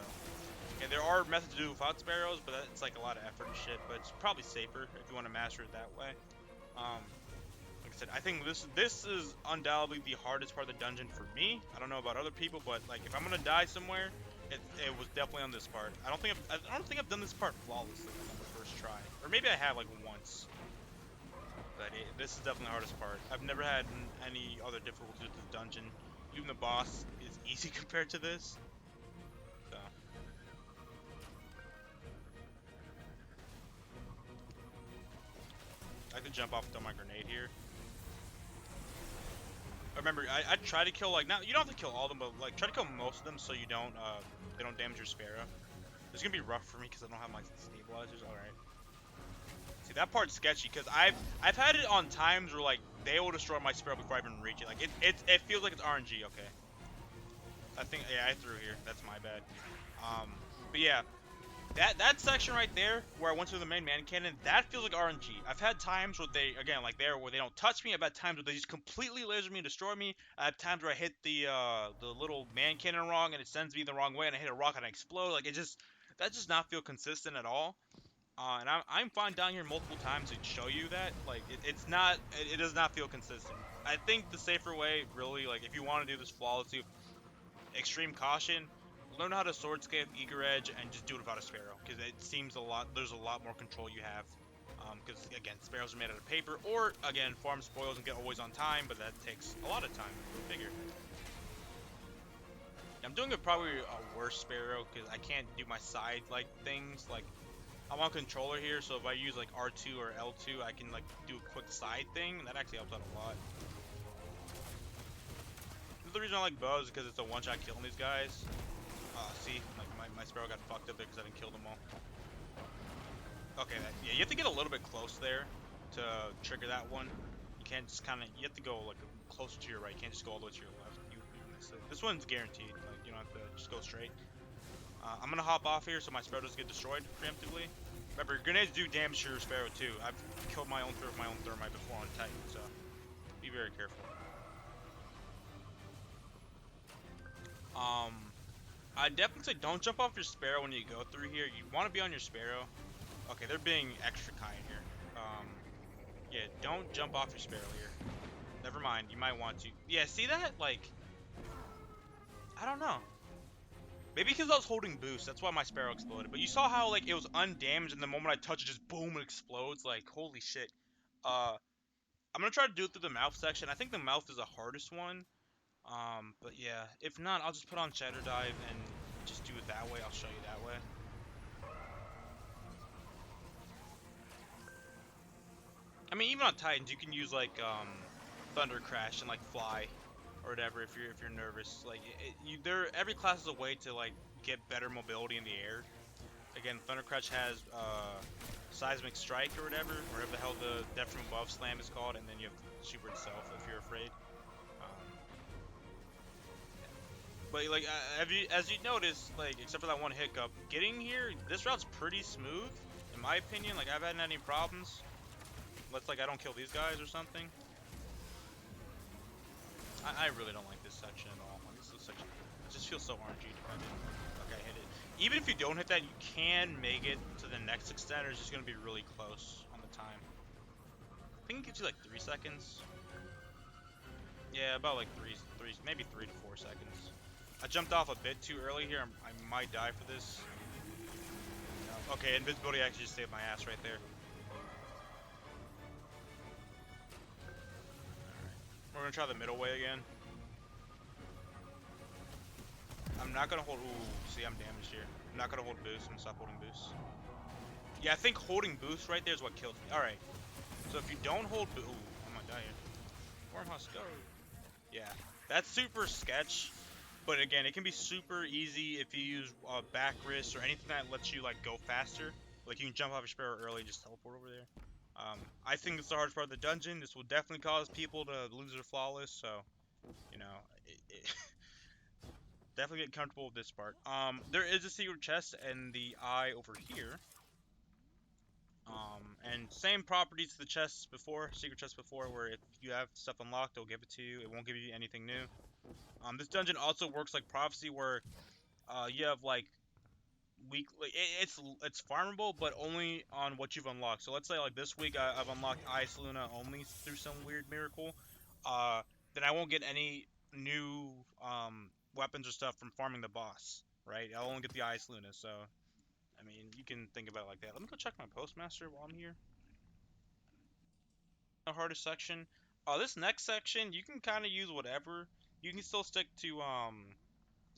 and there are methods to do without sparrows, but it's like a lot of effort and shit. But it's probably safer if you want to master it that way. Like I said, I think this is undoubtedly the hardest part of the dungeon for me. I don't know about other people, but like if I'm gonna die somewhere, it was definitely on this part. I don't think I've done this part flawlessly on the first try, or maybe I have like once. But this is definitely the hardest part. I've never had any other difficulty with the dungeon. Even the boss is easy compared to this. So. I could jump off and throw my grenade here. remember, I try to kill, like, not, you don't have to kill all of them, but, like, try to kill most of them so you don't, they don't damage your Sparrow. It's gonna be rough for me because I don't have my stabilizers. Alright. See, that part's sketchy because I've had it on times where, like, they will destroy my Sparrow before I even reach it. Like, it feels like it's RNG, okay. I think, yeah, I threw here. That's my bad. But yeah. That section right there, where I went to the main man cannon, that feels like RNG. I've had times where they, again, like there, where they don't touch me. I've had times where they just completely laser me and destroy me. I have times where I hit the little man cannon wrong and it sends me the wrong way, and I hit a rock and I explode. Like, that does not feel consistent at all. And I'm fine down here multiple times to show you that. Like, it does not feel consistent. I think the safer way, really, like, if you want to do this flawlessly, extreme caution, learn how to sword scale eager edge and just do it without a sparrow, because it seems there's a lot more control you have, because again, sparrows are made out of paper, or again, farm spoils and get always on time, but that takes a lot of time. Go figure. I'm doing probably a worse sparrow because I can't do my side like things. Like, I'm on controller here, so if I use like R2 or L2, I can like do a quick side thing, and that actually helps out a lot. The reason I like bows is because it's a one-shot killing these guys. See, like my Sparrow got fucked up there because I didn't kill them all. Okay, yeah, you have to get a little bit close there to trigger that one. You can't just kind of, you have to go like closer to your right. You can't just go all the way to your left. You miss it. This one's guaranteed. Like, you don't have to just go straight. I'm gonna hop off here so my Sparrow doesn't get destroyed preemptively. Remember, grenades do damage to your Sparrow too. I've killed my own through with my own thermite before on Titan, so be very careful. I definitely say don't jump off your Sparrow when you go through here. You want to be on your Sparrow. Okay, they're being extra kind here. Yeah, don't jump off your Sparrow here. Never mind, you might want to. Yeah, see that? Like, I don't know. Maybe because I was holding boost, that's why my Sparrow exploded. But you saw how, like, it was undamaged, and the moment I touch it, just boom, it explodes. Like, holy shit. I'm gonna try to do it through the mouth section. I think the mouth is the hardest one. But yeah, if not, I'll just put on Shatter Dive and just do it that way. I'll show you that way. I mean, even on Titans, you can use like Thunder Crash and like fly or whatever if you're nervous. Like every class is a way to like get better mobility in the air. Again, Thunder Crash has Seismic Strike or whatever the hell the Death from Above slam is called, and then you have Super itself if you're afraid. But like, as you noticed, like except for that one hiccup, getting here, this route's pretty smooth, in my opinion. Like, I've had any problems. Unless like I don't kill these guys or something. I really don't like this section at all. Like, this section, it just feels so RNG dependent. Okay, I hit it. Even if you don't hit that, you can make it to the next extender. It's just gonna be really close on the time. I think it gives you like 3 seconds. Yeah, about like maybe 3 to 4 seconds. I jumped off a bit too early here. I might die for this. Okay, invisibility actually just saved my ass right there. We're gonna try the middle way again. I'm not gonna hold. Ooh, see, I'm damaged here. I'm not gonna hold boost. I'm gonna stop holding boost. Yeah, I think holding boost right there is what kills me. All right. So if you don't hold boost, ooh, I might die here. Wormhusk, go. Yeah, that's super sketch. But again, it can be super easy if you use back wrist or anything that lets you like go faster. Like, you can jump off your Sparrow early and just teleport over there. I think it's the hardest part of the dungeon. This will definitely cause people to lose their flawless. So, you know, definitely get comfortable with this part. There is a secret chest in the eye over here. And same properties to the chests before, secret chests before, where if you have stuff unlocked, it'll give it to you. It won't give you anything new. This dungeon also works like Prophecy, where you have like it's farmable, but only on what you've unlocked. So let's say like this week I've unlocked Ice Luna only through some weird miracle. Then I won't get any new weapons or stuff from farming the boss, right? I'll only get the Ice Luna. So I mean, you can think about it like that. Let me go check my postmaster while I'm here. The hardest section. This next section you can kind of use whatever. You can still stick to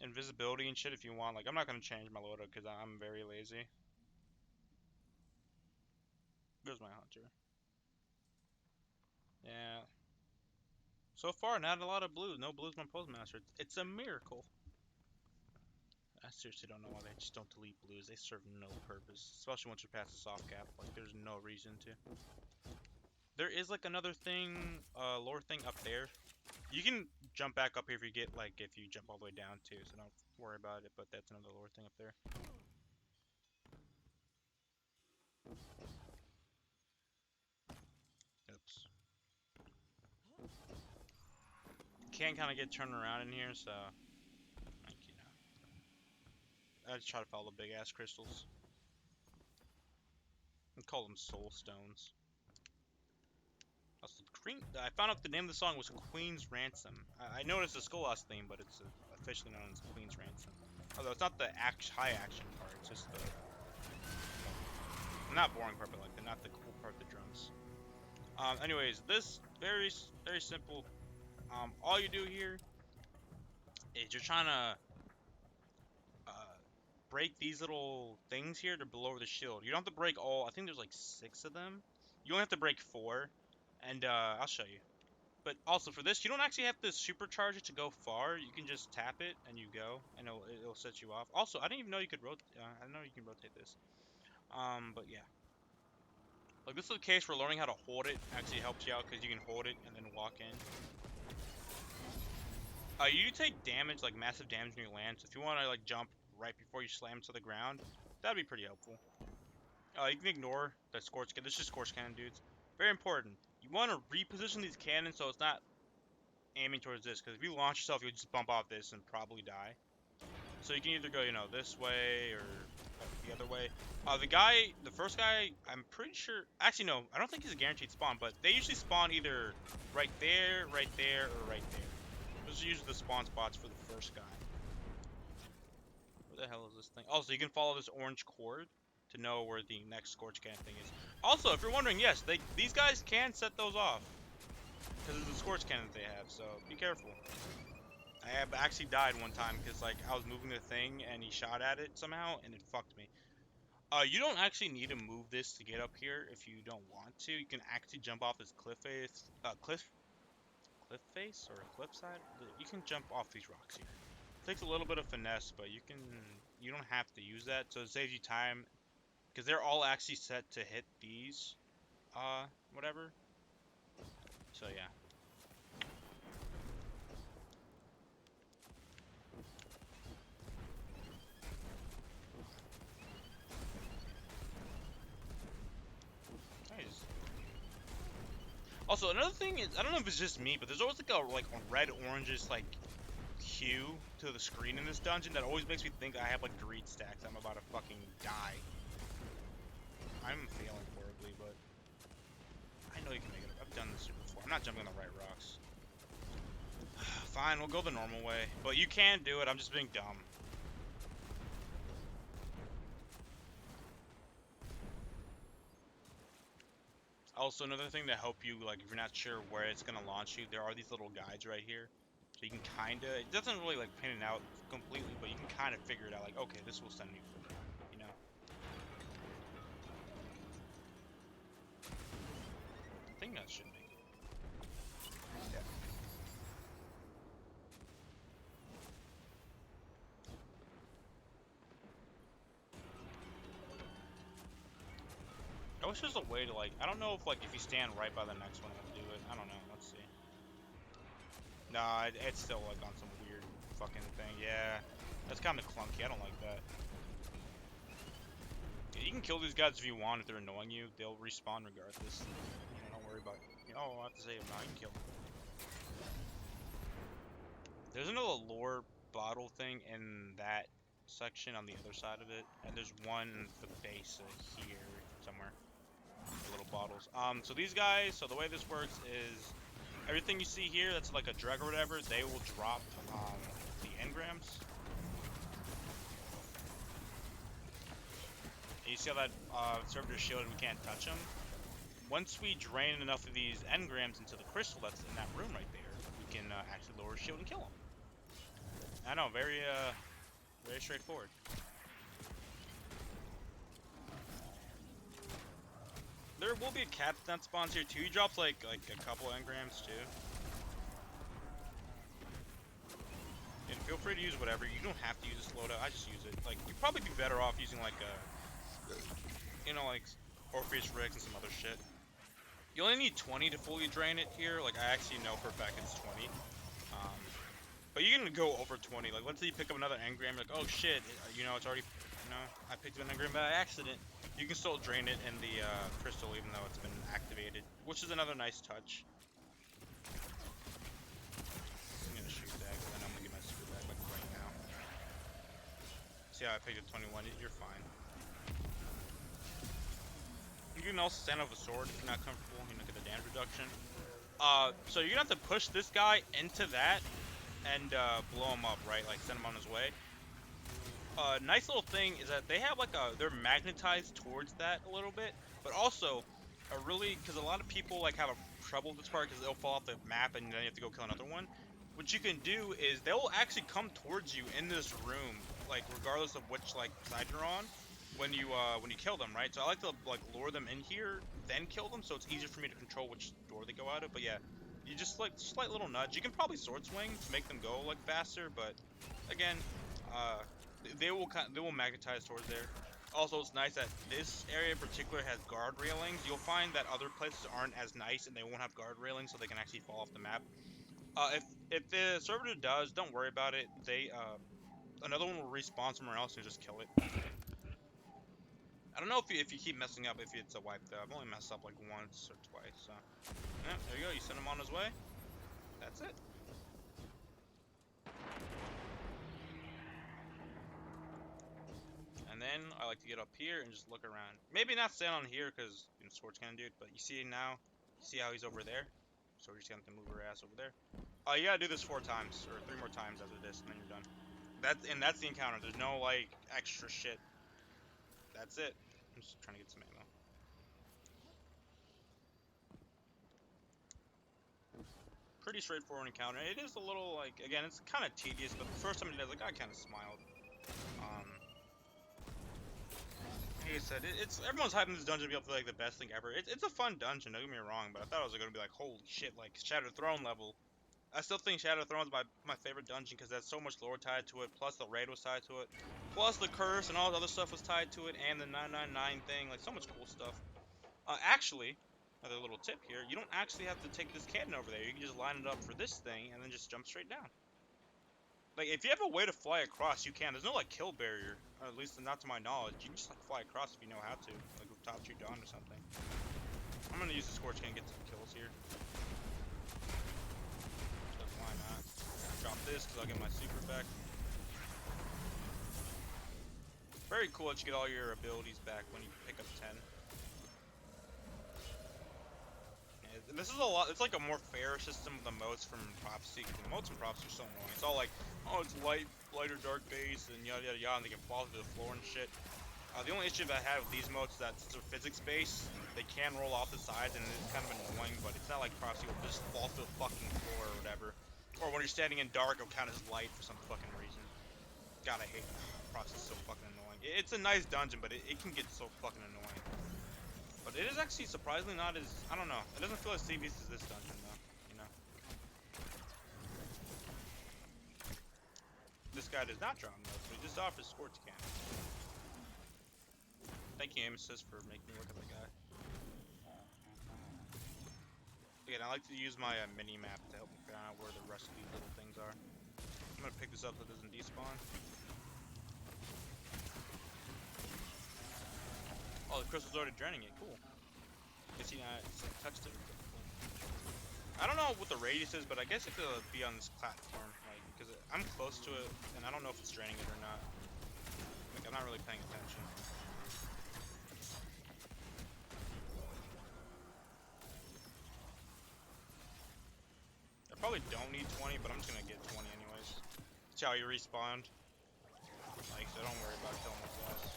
invisibility and shit if you want. Like, I'm not gonna change my loadout because I'm very lazy. There's my hunter. Yeah. So far, not a lot of blues. No blues on Postmaster. It's a miracle. I seriously don't know why they just don't delete blues. They serve no purpose, especially once you're past the soft cap. Like, there's no reason to. There is like another thing, lore thing up there. You can jump back up here if you get like if you jump all the way down too, so don't worry about it. But that's another lore thing up there. Oops. Can kind of get turned around in here, so like you know, I just try to follow the big ass crystals. We call them soul stones. Also, I found out the name of the song was Queen's Ransom. I noticed the Skullhouse theme, but it's officially known as Queen's Ransom. Although it's not the high action part, it's just the not boring part, but like not the cool part of the drums. Anyways, this very simple. All you do here is you're trying to break these little things here to blow over the shield. You don't have to break all. I think there's like 6 of them. You only have to break 4, and I'll show you. But also for this, you don't actually have to supercharge it to go far. You can just tap it and you go, and it'll set you off. Also, I didn't even know you could rotate. I didn't know you can rotate this. But yeah. Like this is the case where learning how to hold it actually helps you out because you can hold it and then walk in. You take damage, like massive damage when you land. So if you want to like jump right before you slam to the ground, that'd be pretty helpful. You can ignore the Scorch Cannon. This is just Scorch Cannon, dudes. Very important. You want to reposition these cannons so it's not aiming towards this, because if you launch yourself, you'll just bump off this and probably die. So you can either go, you know, this way or the other way. The first guy, I'm pretty sure. Actually, no, I don't think he's a guaranteed spawn, but they usually spawn either right there, or right there. Those are usually the spawn spots for the first guy. Where the hell is this thing? Also, you can follow this orange cord to know where the next Scorch Cannon thing is. Also, if you're wondering, yes, these guys can set those off because of the Scorch Cannons they have, so be careful. I have actually died one time because like I was moving the thing and he shot at it somehow and it fucked me. You don't actually need to move this to get up here if you don't want to. You can actually jump off this cliff face, or a cliff side. You can jump off these rocks here. It takes a little bit of finesse, but you don't have to use that, so it saves you time because they're all actually set to hit these, whatever. So yeah. Nice. Also, another thing is, I don't know if it's just me, but there's always like a red oranges like hue to the screen in this dungeon that always makes me think I have like greed stacks. I'm about to fucking die. I'm failing horribly, but I know you can make it. I've done this before. I'm not jumping on the right rocks. Fine, we'll go the normal way. But you can do it. I'm just being dumb. Also, another thing to help you, like, if you're not sure where it's gonna launch you, there are these little guides right here. So you can kinda, it doesn't really, like, pin it out completely, but you can kind of figure it out, like, okay, this will send me further, you know? I think that should make it. Yeah. I wish there's a way to, like, I don't know if, like, if you stand right by the next one, it'll do it. I don't know. Let's see. Nah, it's still, like, on some weird fucking thing. Yeah. That's kind of clunky. I don't like that. Yeah, you can kill these guys if you want. If they're annoying you, they'll respawn regardless. You know, don't worry about it. You know, I'll have to save them now. You can kill them. There's another lore bottle thing in that section on the other side of it. And there's one at the base here somewhere. The little bottles. So these guys, so the way this works is everything you see here that's like a drug or whatever, they will drop the engrams. And you see how that servitor shield and we can't touch them? Once we drain enough of these engrams into the crystal that's in that room right there, we can actually lower shield and kill them. I know, very straightforward. There will be a captain that spawns here too. He drops like a couple engrams too. feel free to use whatever. You don't have to use this loadout. I just use it. Like, you'd probably be better off using like a, you know, like Orpheus Rigs and some other shit. You only need 20 to fully drain it here. Like, I actually know for a fact it's 20. But you can go over 20. Like, let's say you pick up another engram, like, oh shit, you know, it's already, you know, I picked up an engram by accident. You can still drain it in the crystal even though it's been activated, which is another nice touch. I'm gonna shoot that, because then I'm gonna get my super back like right now. See how I picked up 21? You're fine. You can also stand up with a sword if you're not comfortable, you know, get the damage reduction. So you're gonna have to push this guy into that and blow him up, right? Like send him on his way. Nice little thing is that they have like they're magnetized towards that a little bit, but also because a lot of people like have a trouble with this part because they'll fall off the map and then you have to go kill another one. What you can do is they will actually come towards you in this room, like regardless of which like side you're on, when you kill them, right? So I like to like lure them in here, then kill them, so it's easier for me to control which door they go out of. But yeah, you just like slight little nudge. You can probably sword swing to make them go like faster, but again, they will magnetize towards there. Also, it's nice that this area in particular has guard railings. You'll find that other places aren't as nice and they won't have guard railings, so they can actually fall off the map. If the servitor does, don't worry about it. Another one will respawn somewhere else and just kill it. I don't know if you keep messing up if it's a wipe though. I've only messed up like once or twice. So yeah, there you go. You send him on his way. That's it. And then I like to get up here and just look around. Maybe not stand on here because you know, Scorch Cannon dude, but you see now, you see how he's over there? So we're just gonna have to move her ass over there. You gotta do this 4 times, or 3 more times after this, and then you're done. That's the encounter. There's no like extra shit. That's it. I'm just trying to get some ammo. Pretty straightforward encounter. It is a little like, again, it's kind of tedious, but the first time I did it, like I kind of smiled. Like I said, it's everyone's hyping this dungeon to be up to like the best thing ever. It's a fun dungeon, don't get me wrong, but I thought it was gonna be like holy shit, like Shattered Throne level. I still think Shattered Throne is my favorite dungeon because there's so much lore tied to it. Plus the raid was tied to it. Plus the curse and all the other stuff was tied to it, and the 999 thing, like so much cool stuff. Actually, another little tip here: you don't actually have to take this cannon over there. You can just line it up for this thing and then just jump straight down. Like, if you have a way to fly across, you can. There's no, like, kill barrier. Or at least not to my knowledge. You can just, like, fly across if you know how to. Like, with top shoot down or something. I'm gonna use the Scorch Cannon and get some kills here. Because why not? Drop this, because I'll get my super back. Very cool that you get all your abilities back when you pick up 10. This is a lot. It's like a more fair system of the motes from Prophecy, because the motes and Prophecy are so annoying. It's all like, oh, it's light or dark base, and yada yada yada, and they can fall through the floor and shit. The only issue that I have with these motes is that since they're physics based, they can roll off the sides, and it's kind of annoying. But it's not like Prophecy will just fall through the fucking floor or whatever. Or when you're standing in dark, it'll count as light for some fucking reason. God, I hate Prophecy. It's so fucking annoying. It's a nice dungeon, but it can get so fucking annoying. But it is actually surprisingly not as, I don't know, it doesn't feel as serious as this dungeon though, you know. This guy does not drop notes, but he just offers Scorch Cannons. Thank you, Aim Assist, for making me look at the guy. Again, I like to use my mini-map to help me figure out where the rest of these little things are. I'm gonna pick this up so it doesn't despawn. Oh, the crystal's already draining it. Cool. Guess he touched it. I don't know what the radius is, but I guess it could be on this platform, like, because I'm close to it, and I don't know if it's draining it or not. Like, I'm not really paying attention. I probably don't need 20, but I'm just gonna get 20 anyways. That's how you respawned. Like, so don't worry about killing those guys.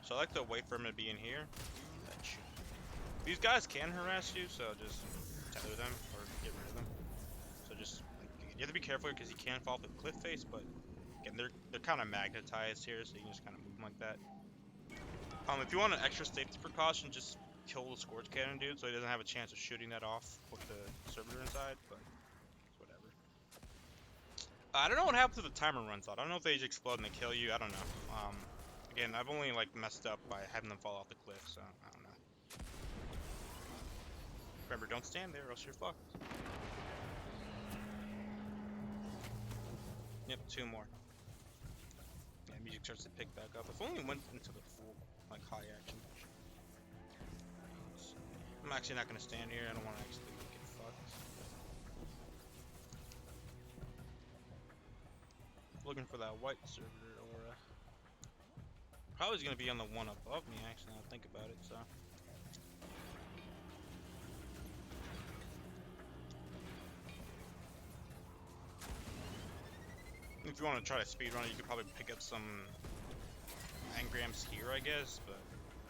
So I like to wait for him to be in here. These guys can harass you, so just tether them or get rid of them. So just You have to be careful because you can fall off the cliff face, but again, they're kind of magnetized here, so you can just kind of move them like that. If you want an extra safety precaution, just kill the Scorch Cannon dude so he doesn't have a chance of shooting that off with the servitor inside, but it's whatever. I don't know what happens if the timer runs out. I don't know if they just explode and they kill you. I don't know. Again, I've only like messed up by having them fall off the cliff, so I don't know. Remember, don't stand there or else you're fucked. Yep, 2 more. Yeah, music starts to pick back up. If only went into the full, like, high action. I'm actually not gonna stand here. I don't want to actually get fucked. Looking for that white servitor aura. Probably gonna be on the one above me. Actually, I'll think about it. So. If you want to try to speedrun it, you could probably pick up some engrams here, I guess, but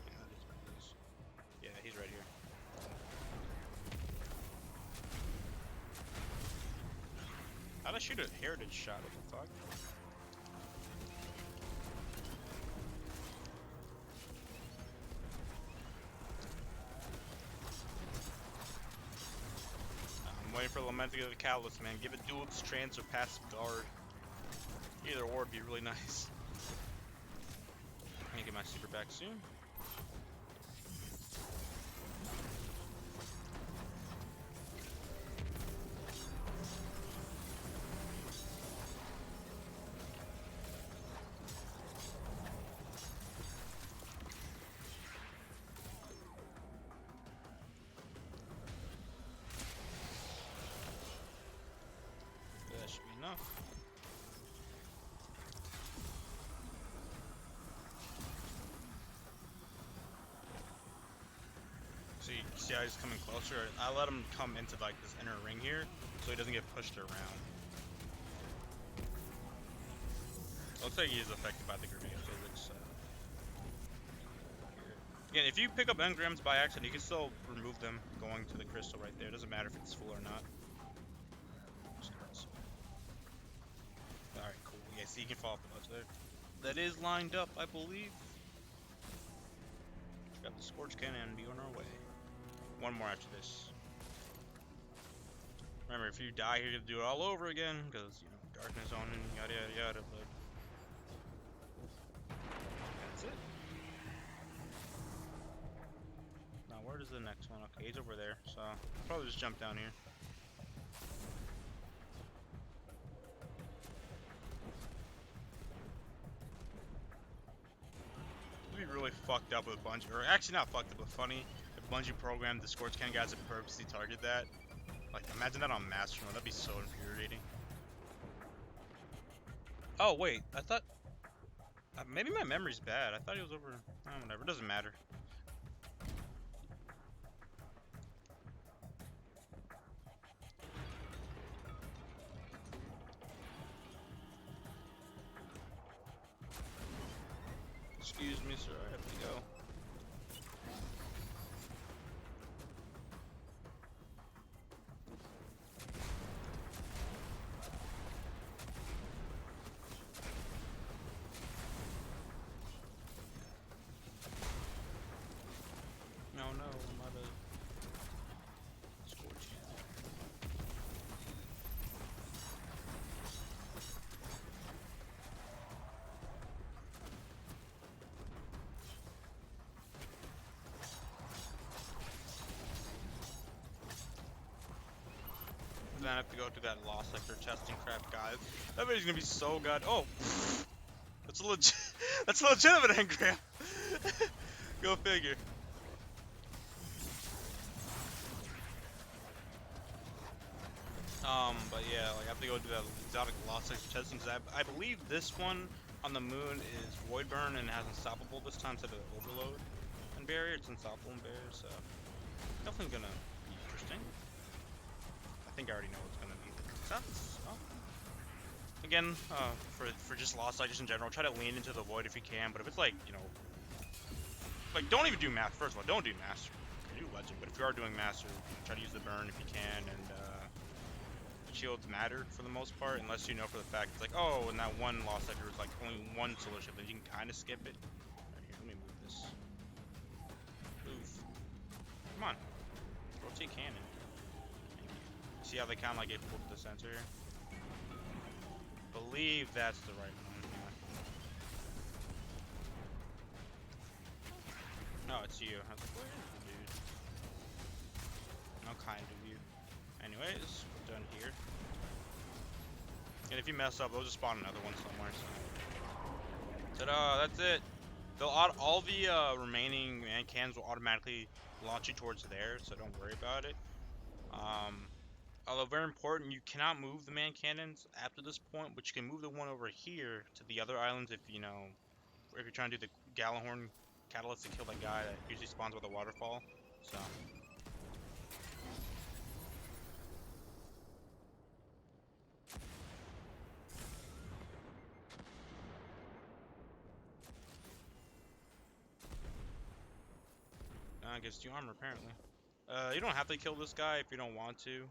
yeah, that is what it is. Yeah, he's right here. How'd I shoot a heritage shot? What the fuck? I'm waiting for Lament to get the catalyst, man. Give it dual trance or passive guard. Either or would be really nice. I'm gonna get my super back soon. That should be enough. So you see how he's coming closer? I let him come into like this inner ring here, so he doesn't get pushed around. Looks like he is affected by the gravity physics. So. Again, if you pick up engrams by accident, you can still remove them going to the crystal right there. It doesn't matter if it's full or not. Alright, cool. Yeah, see, you can fall off the ledge there. That is lined up, I believe. Got the Scorch Cannon and be on our way. One more after this. Remember, if you die here, you have to do it all over again, because, you know, darkness on and yada yada yada, but... That's it. Now, where is the next one? Okay, he's over there, so I'll probably just jump down here. It'd be really fucked up with Bungie, or actually not fucked up, but funny. Bungie programmed the Scorch Cannon guys to purposely target that. Like, imagine that on Master Mode. That'd be so infuriating. Oh, wait. I thought... maybe my memory's bad. I thought he was over... whatever. It doesn't matter. Excuse me, sir. I have to go. No, I'm not a Scorch Cannon. Then I have to go to that lost sector testing crap, guys. That video's gonna be so good. Oh, that's a legit. That's a legitimate engram. Go figure. But yeah, like I have to go do that exotic lost sector testing because I believe this one on the moon is void burn and has unstoppable this time instead of overload and barrier. It's unstoppable and barrier, so definitely gonna be interesting. I think I already know what's gonna be the success. So. Again, for just lost sectors in general, try to lean into the void if you can. But if it's like, you know, like don't even do master. First of all, don't do master. Do legend. But if you are doing master, try to use the burn if you can, and shields matter for the most part, unless you know for the fact it's like, oh, in that one loss sector was like only one solar ship, then you can kind of skip it. Right here, let me move this. Move. Come on. Rotate cannon. See how they kind of like get pulled to the center here? Believe that's the right one. Yeah. No, it's you. I was like, where is the dude? How kind of you. Anyways, we're done here. And if you mess up, they'll just spawn another one somewhere. So. Ta-da! That's it. All the remaining man cannons will automatically launch you towards there, so don't worry about it. Although very important, you cannot move the man cannons after this point, but you can move the one over here to the other islands if you know, if you're trying to do the Gallahorn catalyst to kill that guy that usually spawns with a waterfall. So. Gives 2 armor apparently. You don't have to kill this guy if you don't want to.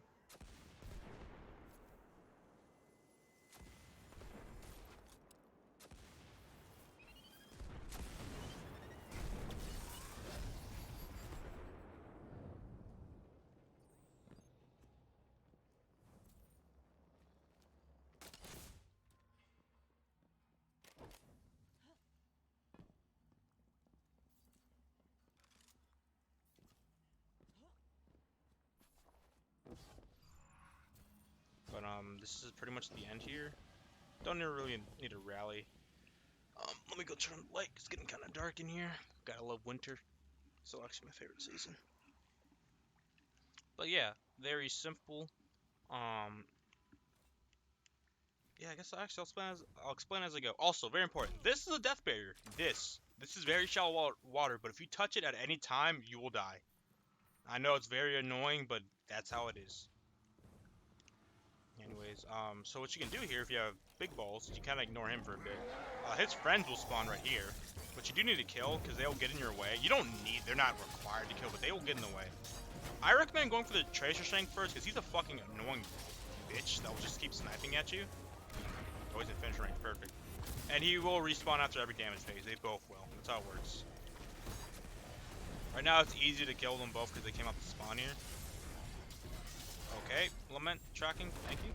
But this is pretty much the end here. Don't really need a rally. Let me go turn on the light. It's getting kind of dark in here. Gotta love winter. It's actually my favorite season. But yeah, very simple. Yeah, I guess I'll explain as I go. Also, very important. This is a death barrier. This is very shallow water, but if you touch it at any time, you will die. I know it's very annoying, but that's how it is. Anyways, so what you can do here, if you have big balls, you kind of ignore him for a bit. His friends will spawn right here, but you do need to kill because they'll get in your way. They're not required to kill, but they will get in the way. I recommend going for the Tracer Shank first because he's a fucking annoying bitch that will just keep sniping at you. Always in finisher rank, perfect. And he will respawn after every damage phase. They both will. That's how it works. Right now it's easy to kill them both because they came out the spawn here. Okay, Lament tracking, thank you.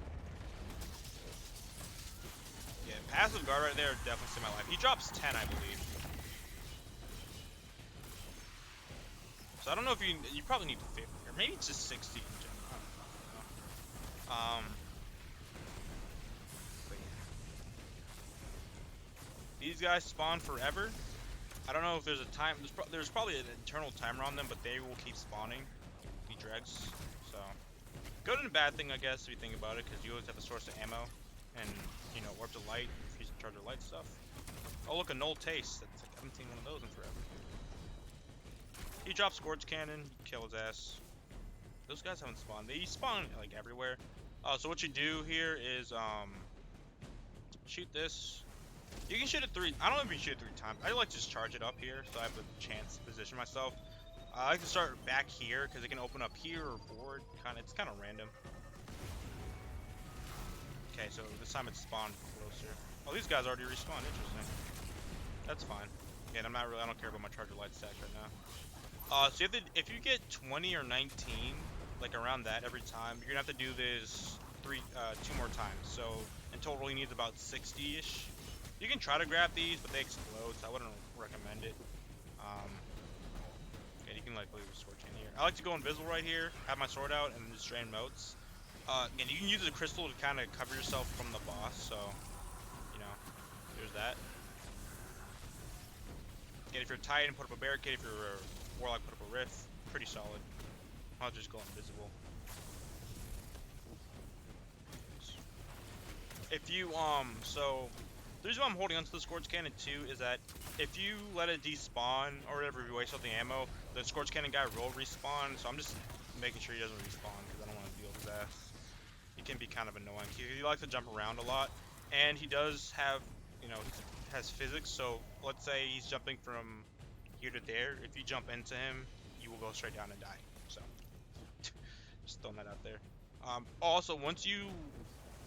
Yeah, passive guard right there definitely saved my life. He drops 10, I believe. So I don't know if you probably need 50, or maybe it's just 60 in general. I don't know. But yeah. These guys spawn forever. I don't know if there's a time. There's probably an internal timer on them, but they will keep spawning. The dregs. So. Good and bad thing, I guess, if you think about it, because you always have a source of ammo, and, you know, warp to light, if he's in charge of light stuff. Oh, look, a null taste. That's like, I haven't seen one of those in forever. He drops Scorch Cannon, kill his ass. Those guys haven't spawned. They spawn, like, everywhere. So what you do here is, shoot this. You can shoot it 3, I don't know if you can shoot it 3 times. I like to just charge it up here, so I have a chance to position myself. I like to start back here because it can open up here or forward. It's kind of random. Okay, so this time it's spawned closer. Oh, these guys already respawned. Interesting. That's fine. Again, I don't care about my charger light stats right now. So if you get 20 or 19, like around that every time, you're gonna have to do this 2 more times. So in total, you need about 60-ish. You can try to grab these, but they explode, so I wouldn't recommend it. You can like leave a Scorch in here. I like to go invisible right here, have my sword out, and just drain motes. And you can use the crystal to kind of cover yourself from the boss, so, you know, there's that. And if you're a Titan, put up a barricade. If you're a Warlock, put up a rift. Pretty solid. I'll just go invisible. If you, so, the reason why I'm holding onto the Scorch Cannon too is that if you let it despawn or whatever, if you waste all the ammo, the Scorch Cannon guy will respawn. So I'm just making sure he doesn't respawn because I don't want to deal with his ass. He can be kind of annoying. He likes to jump around a lot, and he does have, you know, he has physics. So let's say he's jumping from here to there. If you jump into him, you will go straight down and die. So just throwing that out there. Also, once you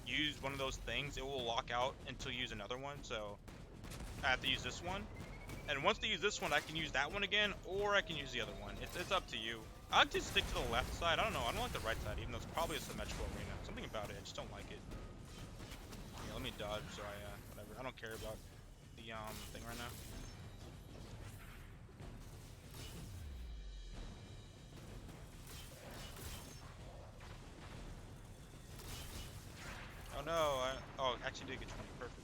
use one of those things, it will lock out until you use another one. So I have to use this one. And once they use this one, I can use that one again, or I can use the other one. It's up to you. I like to stick to the left side. I don't know. I don't like the right side, even though it's probably a symmetrical arena. Something about it, I just don't like it. Yeah, let me dodge so whatever. I don't care about the thing right now. Oh no, actually did get 20, perfect.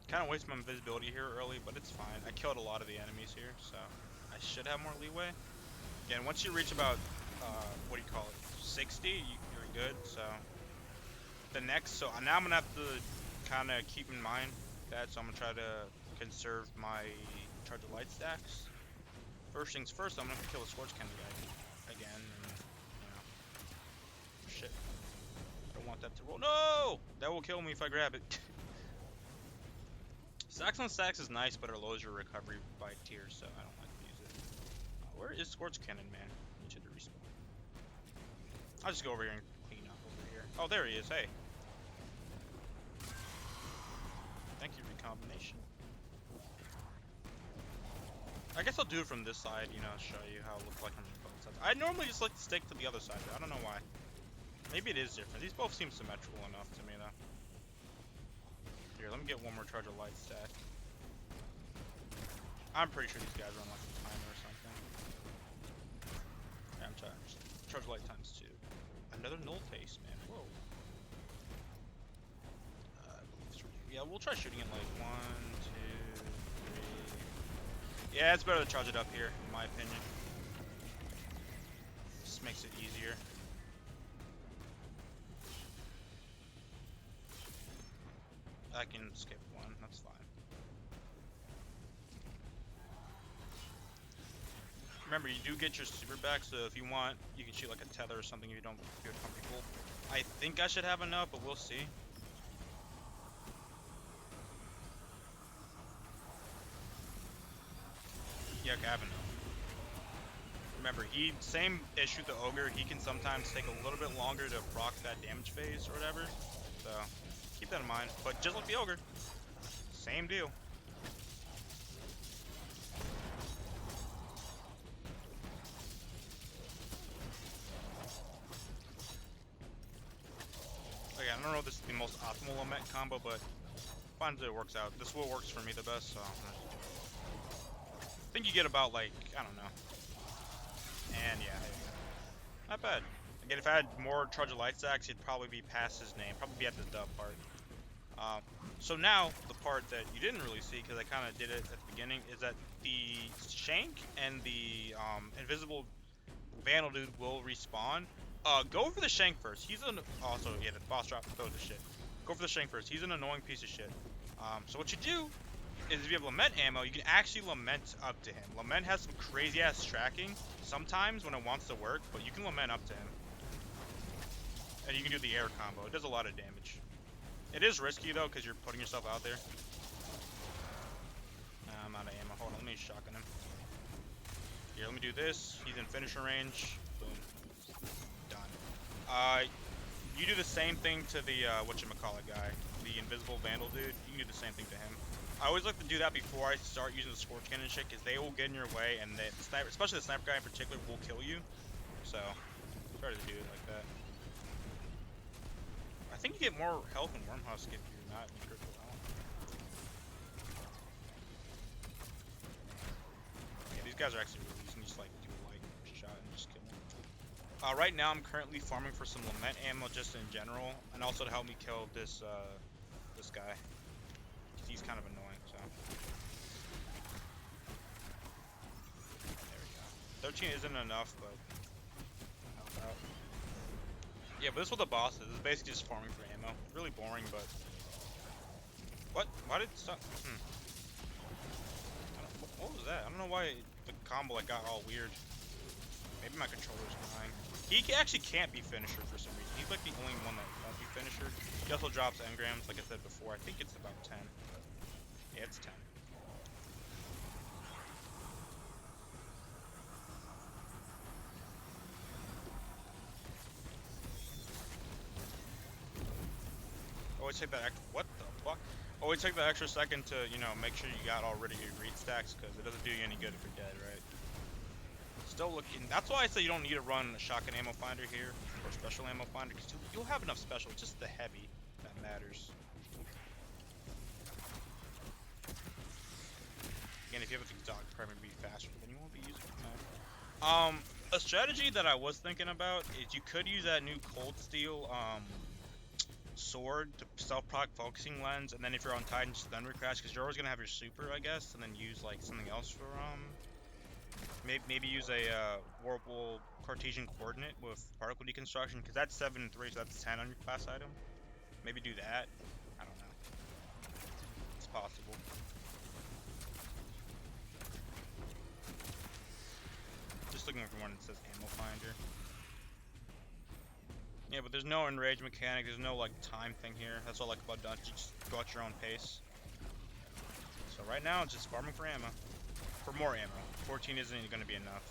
Kind of wasted my invisibility here early, but it's fine. I killed a lot of the enemies here, so I should have more leeway. Again, once you reach about, what do you call it, 60, you're good, so. So now I'm going to have to kind of keep in mind that, so I'm going to try to conserve my charge of light stacks. First things first, I'm going to kill the Scorch Cannon guy again, and, shit. I don't want that to roll. No! That will kill me if I grab it. Stacks on stacks is nice, but it lowers your recovery by tier, so I don't like to use it. Where is Scorch Cannon, man? He should respawn. I'll just go over here and clean up over here. Oh, there he is. Hey. Thank you, recombination. I guess I'll do it from this side, show you how it looks like from both sides. I normally just like to stick to the other side, though. I don't know why. Maybe it is different. These both seem symmetrical enough to me, though. Here, let me get one more charge of light stack. I'm pretty sure these guys are on like a timer or something. Yeah, I'm charged. Charge light times 2. Another null face, man. Whoa. Yeah, we'll try shooting it like 1, 2, 3. Yeah, it's better to charge it up here, in my opinion. Just makes it easier. I can skip one, that's fine. Remember, you do get your super back, so if you want, you can shoot like a tether or something if you don't feel comfortable. I think I should have enough, but we'll see. Yeah, okay, I have enough. Remember, same issue with the Ogre, he can sometimes take a little bit longer to proc that damage phase or whatever. So, keep that in mind. But just like the Ogre, same deal. Again, I don't know if this is the most optimal lament combo, but finds it works out. This will works for me the best, so I think you get about like, I don't know. And yeah, not bad. Again, if I had more charge of light stacks, he'd probably be past his name, probably be at the dub part. So now, the part that you didn't really see, because I kind of did it at the beginning, is that the Shank and the invisible Vandal dude will respawn. Go for the Shank first. He's also, yeah, the boss drop throws the shit. Go for the Shank first. He's an annoying piece of shit. So what you do is if you have Lament ammo, you can actually Lament up to him. Lament has some crazy ass tracking sometimes when it wants to work, but you can Lament up to him. And you can do the air combo. It does a lot of damage. It is risky though, because you're putting yourself out there. I'm out of ammo. Hold on, let me shotgun him. Here, let me do this. He's in finisher range. Boom. Done. You do the same thing to the, whatchamacallit guy. The invisible Vandal dude. You can do the same thing to him. I always like to do that before I start using the Scorch Cannon shit, because they will get in your way, and the sniper, especially the sniper guy in particular, will kill you. So, try to do it like that. I think you get more health in Wormhusk if you're not in critical health. Yeah, these guys are actually really easy. You can just like do a light shot and just kill them. Right now I'm currently farming for some Lament ammo just in general, and also to help me kill this this guy. He's kind of annoying, so. There we go. 13 isn't enough, but help out. Yeah, but this is what the boss is. It's basically just farming for ammo. It's really boring, but... What? Why did it stop? What was that? I don't know why the combo like got all weird. Maybe my controller's dying. He actually can't be finisher for some reason. He's like the only one that won't be finisher. He also drops engrams, like I said before. I think it's about 10. Yeah, it's 10. always take that extra, what the fuck? Always take that extra second to, you know, make sure you got already your greed stacks, because it doesn't do you any good if you're dead, right? Still looking, that's why I say you don't need to run a shotgun ammo finder here, or special ammo finder, because you'll have enough special, it's just the heavy that matters. Again, if you have a exotic, probably be faster, then you won't be using it. A strategy that I was thinking about is you could use that new cold steel, sword to self-proc focusing lens, and then if you're on Titan, just thunder crash, because you're always gonna have your super, I guess, and then use like something else for maybe use a whirlpool Cartesian coordinate with particle deconstruction, because that's 7 and 3, so that's 10 on your class item. Maybe do that. I don't know. It's possible. Just looking for one that says ammo finder. Yeah, but there's no enrage mechanic, there's no like time thing here. That's what I like about dungeons, you just go at your own pace. So right now it's just farming for ammo. For more ammo. 14 isn't going to be enough.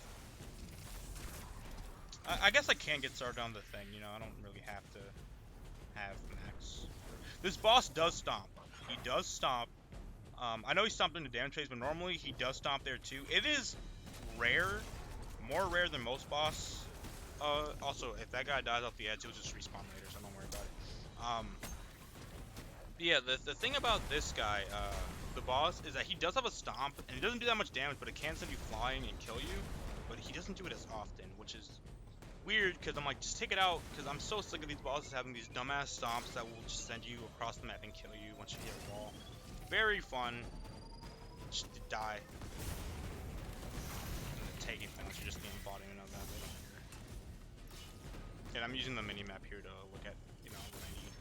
I guess I can get started on the thing, you know, I don't really have to have max. This boss does stomp. He does stomp. I know he stomped into damage phase, but normally he does stomp there too. It is rare, more rare than most boss. Also, if that guy dies off the edge, he'll just respawn later, so don't worry about it. Yeah, the thing about this guy, the boss, is that he does have a stomp, and he doesn't do that much damage, but it can send you flying and kill you, but he doesn't do it as often, which is weird, because I'm like, just take it out, because I'm so sick of these bosses having these dumbass stomps that will just send you across the map and kill you once you hit a wall. Very fun. Just to die. And taking things, you're just getting botting and all that. They don't care. And I'm using the mini-map here to look at, you know, what I need.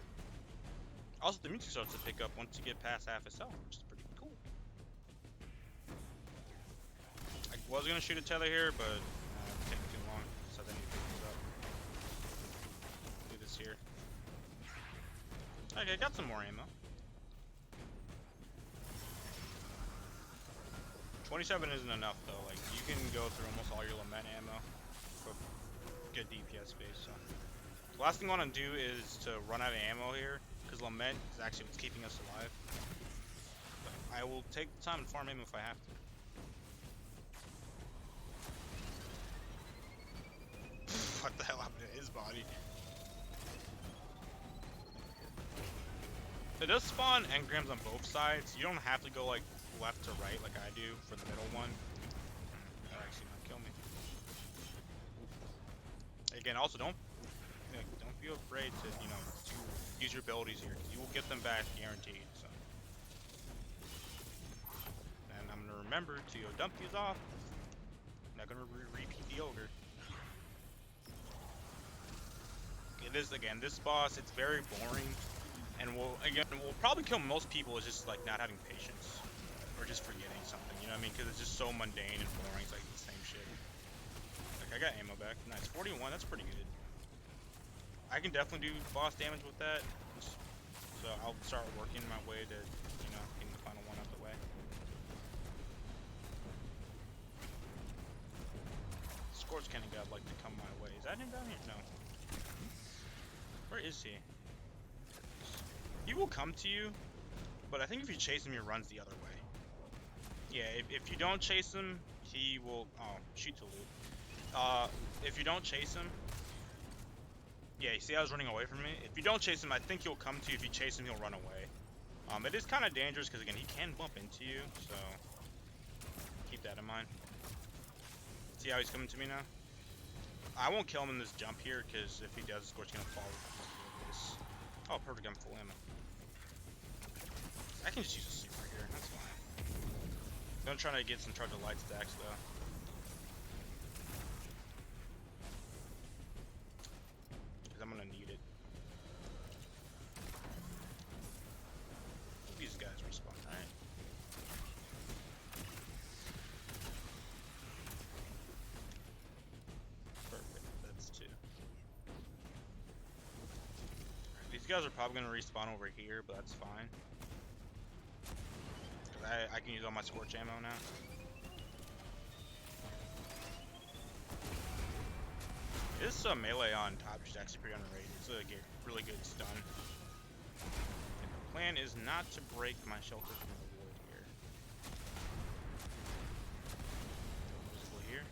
Also, the music starts to pick up once you get past half its health, which is pretty cool. I was gonna shoot a tether here, but it's taking too long, so I need to pick this up. Do this here. Okay, got some more ammo. 27 isn't enough though. Like you can go through almost all your lament ammo for good DPS space. So the last thing I want to do is to run out of ammo here, because lament is actually what's keeping us alive. But I will take the time and farm ammo if I have to. What the hell happened to his body? It does spawn engrams on both sides. You don't have to go like left to right like I do for the middle one. That actually might kill me. Again, also don't be afraid to, you know, to use your abilities here, because you will get them back guaranteed. So, and I'm gonna remember to dump these off. I'm not gonna repeat the ogre. It is, again, this boss, it's very boring, and we'll probably kill most people is just like not having patience. Or just forgetting something, you know what I mean? Because it's just so mundane and boring, it's like the same shit. Like, I got ammo back. Nice, 41, that's pretty good. I can definitely do boss damage with that. So I'll start working my way to, you know, getting the final one out the way. Scorch Cannon guy would like to come my way. Is that him down here? No. Where is he? He will come to you, but I think if you chase him, he runs the other way. Yeah, if you don't chase him, he will... Oh, shoot to loot. If you don't chase him... Yeah, you see I was running away from me? If you don't chase him, I think he'll come to you. If you chase him, he'll run away. It is kind of dangerous, because again, he can bump into you, so... Keep that in mind. See how he's coming to me now? I won't kill him in this jump here, because if he does, Scorch's gonna fall with this. Oh, perfect, I'm full ammo. I can just use a super here, that's fine. I'm trying to get some charge of light stacks though. Because I'm gonna need it. These guys respawn, alright. Perfect, that's 2. Right, these guys are probably gonna respawn over here, but that's fine. I can use all my Scorch ammo now. This melee on top is actually pretty underrated. It's a really good stun. plan is not to break my shelter from the wood here. Invisible here.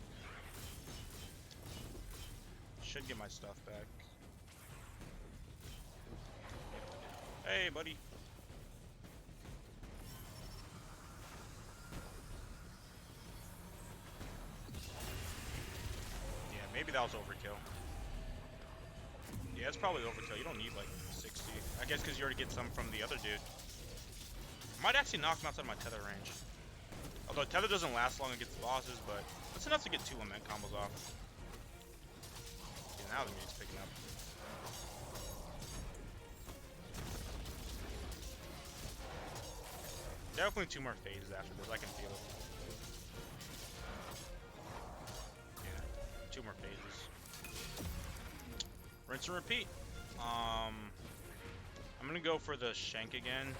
Should get my stuff back. Hey, buddy. Yeah, maybe that was overkill. Yeah, it's probably overkill. You don't need like 60. I guess because you already get some from the other dude. Might actually knock him outside my tether range. Although tether doesn't last long against bosses, but that's enough to get 2 lament combos off. Yeah, now the music's picking up. Definitely 2 more phases after this. I can feel it. Yeah, 2 more phases. Rinse and repeat. I'm gonna go for the Shank again,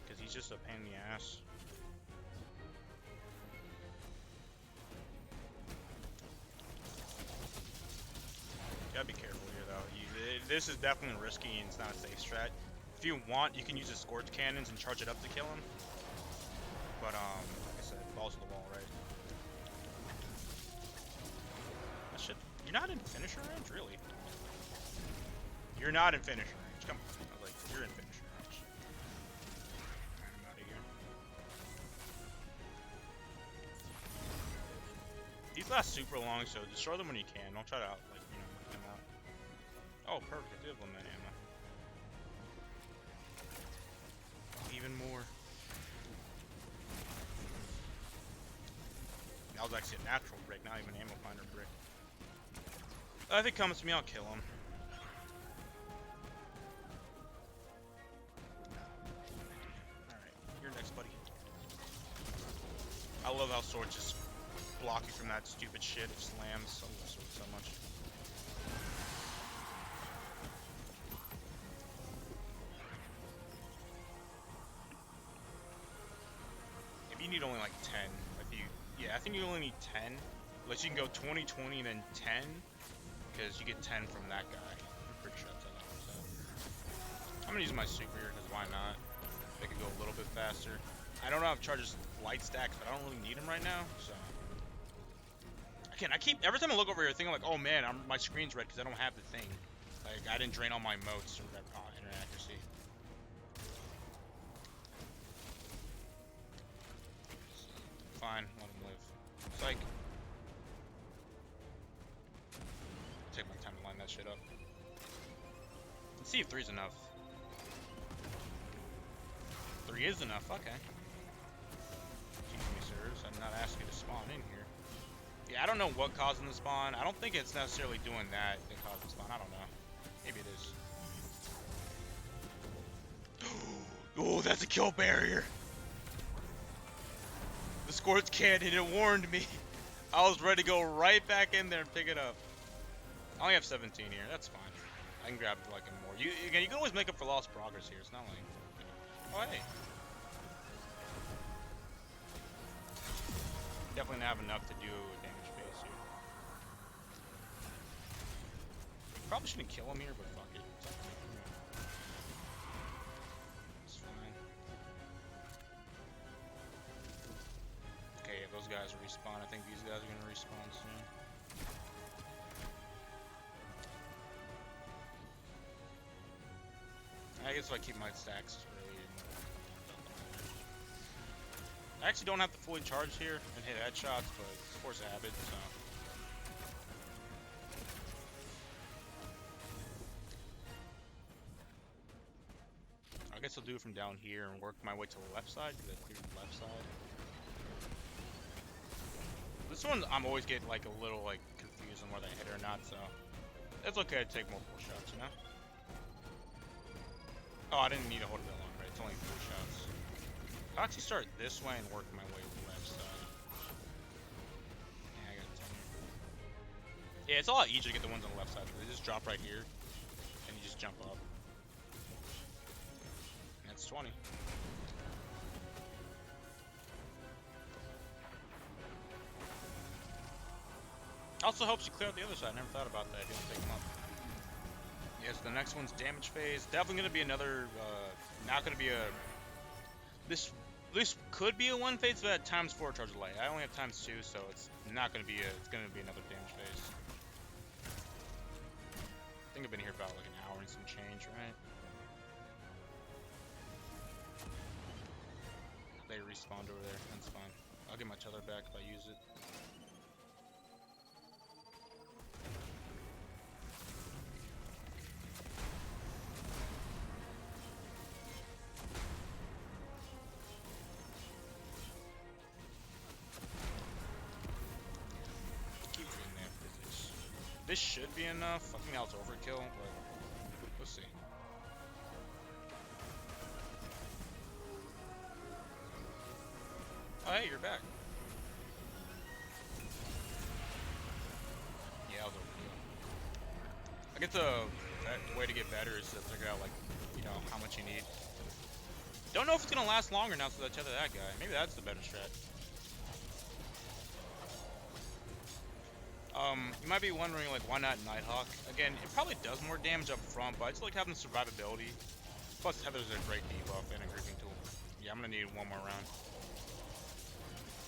because he's just a pain in the ass. Gotta be careful here, though. This is definitely risky, and it's not a safe strat. If you want, you can use the Scorch Cannons and charge it up to kill him. But, like I said, balls to the wall, right? That shit. You're not in finisher range, really? You're not in finisher range. Come on. I was like, you're in finisher range. I'm out of here. These last super long, so destroy them when you can. Don't try to, like, you know, work them out. Oh, perfect. I do have lament ammo. Even more. That was actually a natural brick, not even an ammo finder brick. If it comes to me, I'll kill him. Alright, you're next, buddy. I love how Sword just block you from that stupid shit. It slams. I love Sword so much. If you need only like 10, yeah, I think you only need 10. Unless you can go 20, 20, and then 10. Because you get 10 from that guy. I'm pretty sure that's 100%. I'm going to use my super here, because why not? They can go a little bit faster. I don't know if charges light stacks, but I don't really need them right now, so. Again, every time I look over here, thinking like, oh man, my screen's red because I don't have the thing. Like, I didn't drain all my motes or whatever. Oh, internet accuracy. Fine, let him live. Psych. Take my time to line that shit up. Let's see if 3's enough. 3 is enough, okay. Excuse me, sirs. I'm not asking you to spawn in here. Yeah, I don't know what caused them to spawn. I don't think it's necessarily doing that caused them to spawn. I don't know. Maybe it is. Oh, that's a kill barrier. The Scorch Cannon, it warned me. I was ready to go right back in there and pick it up. I only have 17 here. That's fine. I can grab like a more. You can always make up for lost progress here. It's not like. Oh hey. Definitely not have enough to do damage base here. Probably shouldn't kill him here, but fuck it. It's fine. Okay, yeah, those guys respawn. I think these guys are gonna respawn soon. I guess if I keep my stacks early. I actually don't have to fully charge here and hit headshots, but it's force of habit, so. I guess I'll do it from down here and work my way to the left side, because I cleared the left side. This one, I'm always getting like a little like confused on whether I hit it or not, so. It's okay to take multiple shots, you know? Oh, I didn't need to hold it that long, right? It's only 3 shots. I'll actually start this way and work my way to the left side. Yeah, I got 10. Yeah, it's a lot easier to get the ones on the left side. They just drop right here, and you just jump up. And that's 20. Also helps you clear out the other side. I never thought about that. You don't take them up. Yes, the next one's damage phase. Definitely gonna be another. Not gonna be a. This could be a one phase, but at times 4 charge of light. I only have times 2, so it's not gonna be a. It's gonna be another damage phase. I think I've been here about like an hour and some change, right? They respawned over there. That's fine. I'll get my tether back if I use it. Keep doing that physics. This should be enough. I think that was overkill, but we'll see. Oh, hey, you're back. Yeah, that was overkill. I guess the way to get better is to figure out, like, you know, how much you need. Don't know if it's gonna last longer now since I tether that guy. Maybe that's the better strat. You might be wondering, like, why not Nighthawk? Again, it probably does more damage up front, but I just like having survivability. Plus, Tether's a great debuff and a gripping tool. Yeah, I'm gonna need one more round.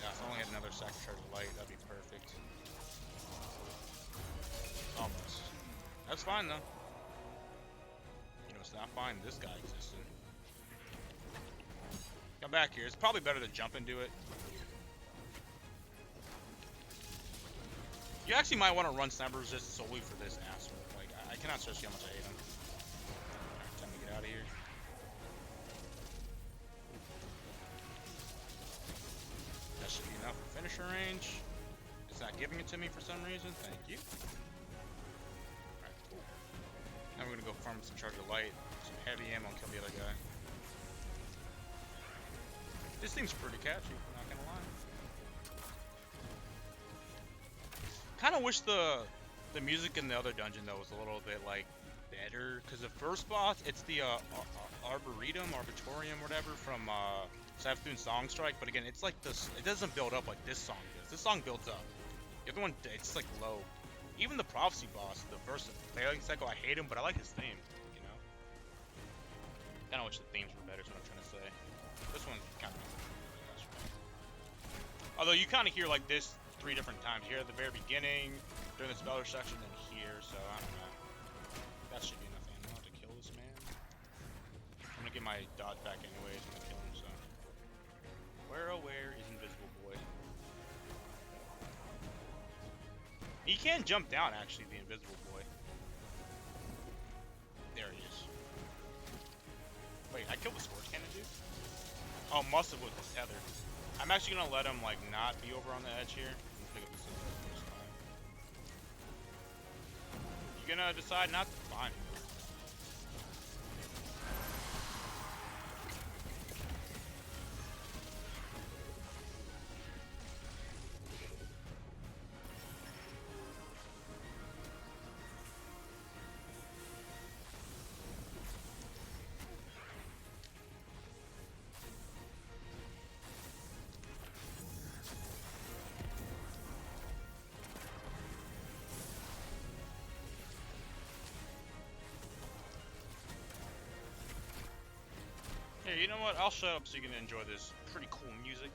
Yeah, if I only had another second charge of light, that'd be perfect. Almost. That's fine, though. You know, it's not fine. This guy existed. Come back here. It's probably better to jump into it. You actually might want to run sniper resist solely for this asshole. Like, I cannot stress you how much I hate him. Alright, time to get out of here. That should be enough for finisher range. It's not giving it to me for some reason. Thank you. Alright, cool. Now we're gonna go farm some charge of light, some heavy ammo, and kill the other guy. This thing's pretty catchy, not gonna lie. Kind of wish the music in the other dungeon though was a little bit like better, because the first boss, it's the arboretum, whatever, from Savathûn's Song Strike, but again, it's like this. It doesn't build up like this song does. This song builds up. The other one, it's like low. Even the prophecy boss, the first failing cycle, I hate him, but I like his theme. You know, kind of wish the themes were better. Is what I'm trying to say. This one's kind of. Although you kind of hear like this 3 different times. Here at the very beginning, during the speller section, then here. So I don't know. That should be enough ammo to kill this man. I'm gonna get my dodge back anyways. I'm gonna kill him. So where is Invisible Boy? He can jump down, actually, the Invisible Boy. There he is. Wait, I killed the Scorch Cannon dude? Oh, must have with the tether. I'm actually gonna let him, like, not be over on the edge here. Pick up this time. You gonna decide not to? Fine. Here, you know what? I'll shut up so you can enjoy this pretty cool music.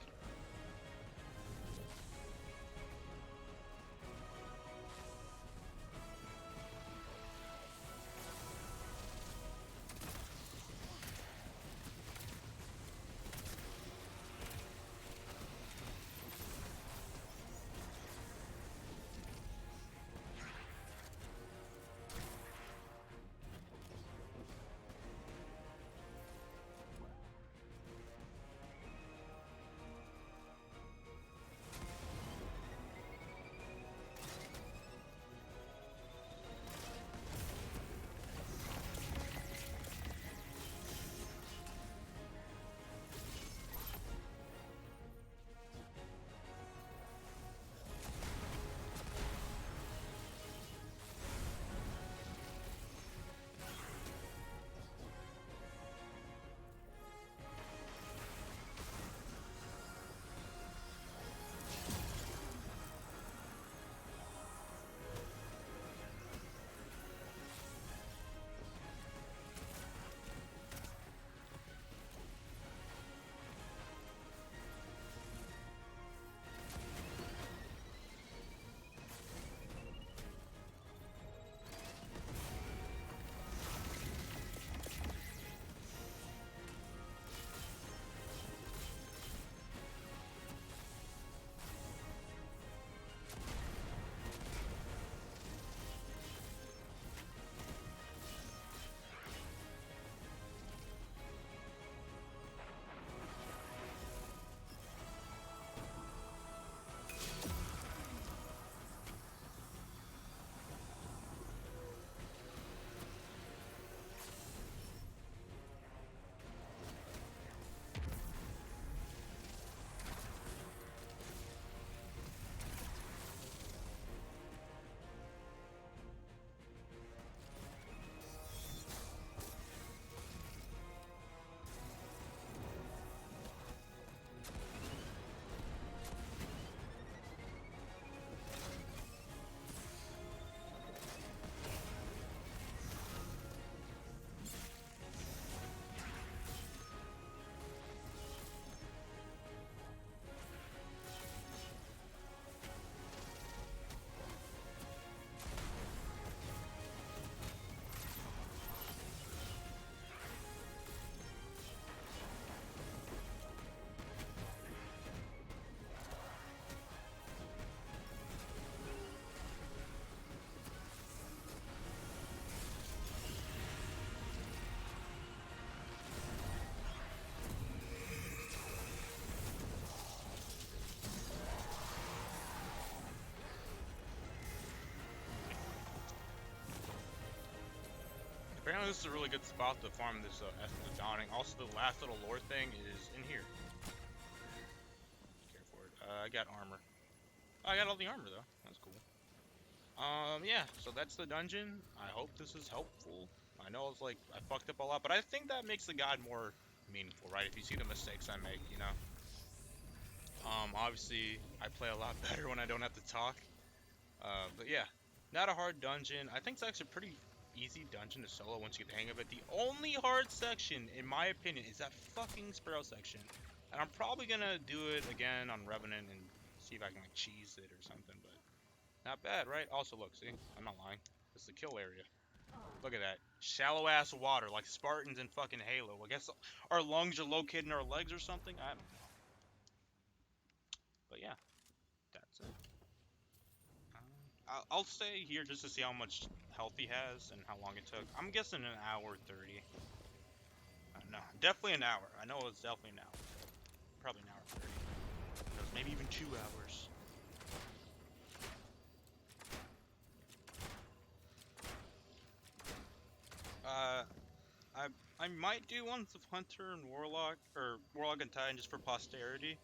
Apparently this is a really good spot to farm this Essence of Dawning. Also, the last little lore thing is in here. Care for it. I got armor. Oh, I got all the armor though. That's cool. Yeah, so that's the dungeon. I hope this is helpful. I know it's like, I fucked up a lot, but I think that makes the guide more meaningful, right? If you see the mistakes I make, you know? Obviously, I play a lot better when I don't have to talk. But yeah, not a hard dungeon. I think it's actually a pretty easy dungeon to solo once you get the hang of it. The only hard section, in my opinion, is that fucking Sparrow section. And I'm probably gonna do it again on Revenant and see if I can like cheese it or something, but not bad, right? Also, look, see? I'm not lying. This is the kill area. Look at that. Shallow ass water, like Spartans in fucking Halo. I guess our lungs are located in our legs or something? I don't know. But yeah, that's it. I'll stay here just to see how much health he has and how long it took. I'm guessing an hour 30. No, definitely an hour. I know it's definitely an hour. Probably an hour 30. Maybe even 2 hours. I might do ones of Hunter and Warlock, or Warlock and Titan just for posterity,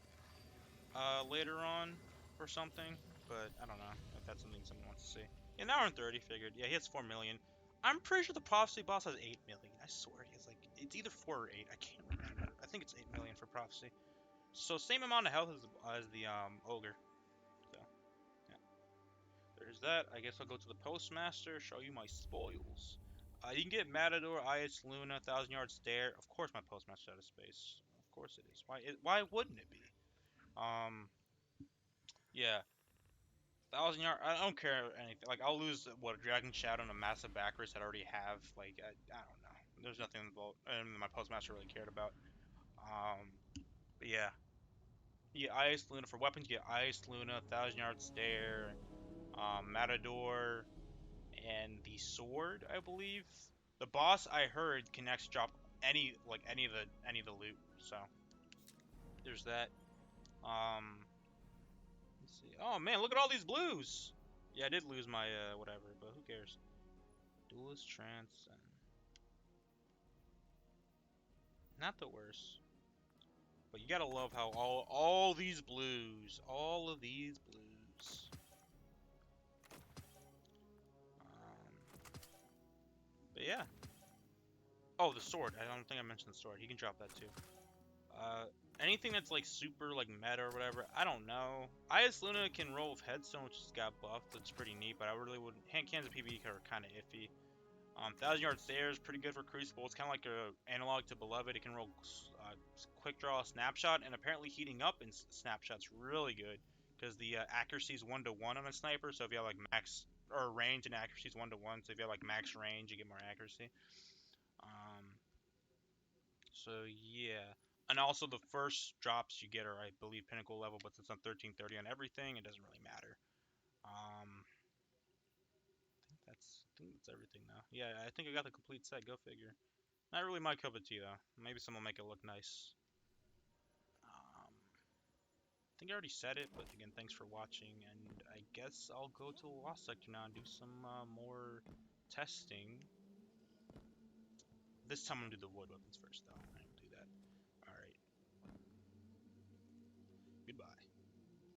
later on, or something, but I don't know if that's something someone wants to see. An hour and 30, figured. Yeah, he has 4 million. I'm pretty sure the Prophecy boss has 8 million. I swear he has like, it's either 4 or 8, I can't remember. I think it's 8 million for Prophecy. So same amount of health as the, Ogre. So, yeah. There's that. I guess I'll go to the Postmaster, show you my spoils. You can get Matador, IS Luna, 1,000 Yard Stare. Of course my Postmaster's out of space. Of course it is. Why wouldn't it be? Yeah. 1,000 Yard, I don't care anything. Like, I'll lose, what, a Dragon Shadow and a massive backers that I already have. Like, I don't know. There's nothing my Postmaster really cared about. Um, but yeah. You get IS Luna for weapons, you get IS Luna, 1,000 Yard Stare, Matador, and the sword, I believe. The boss, I heard, can actually drop any of the loot. So there's that. Let's see. Oh man, look at all these blues. Yeah, I did lose my whatever, but who cares? Duelist Trance, and not the worst. But you gotta love how all these blues, all of these blues. But yeah. Oh, the sword. I don't think I mentioned the sword. He can drop that too. Anything that's like super like meta or whatever, I don't know. IS Luna can roll with Headstone, which just got buffed. That's pretty neat, but I really wouldn't. Hand cans of PvE are kind of iffy. 1,000 Yard Stairs, pretty good for Crucible. It's kind of like a analog to Beloved. It can roll quick draw snapshot, and apparently heating up in snapshot's really good because the accuracy is 1-to-1 on a sniper. So if you have like max or range and accuracy is 1-to-1, so if you have like max range, you get more accuracy. Um, so yeah, and also the first drops you get are, I believe, pinnacle level, but since I'm 1330 on everything, it doesn't really matter. I think that's everything now. Yeah, I think I got the complete set. Go figure. Not really my cup of tea though. Maybe someone will make it look nice. I think I already said it, but again, thanks for watching, and I guess I'll go to the Lost Sector now and do some more testing. This time I'm gonna do the wood weapons first though.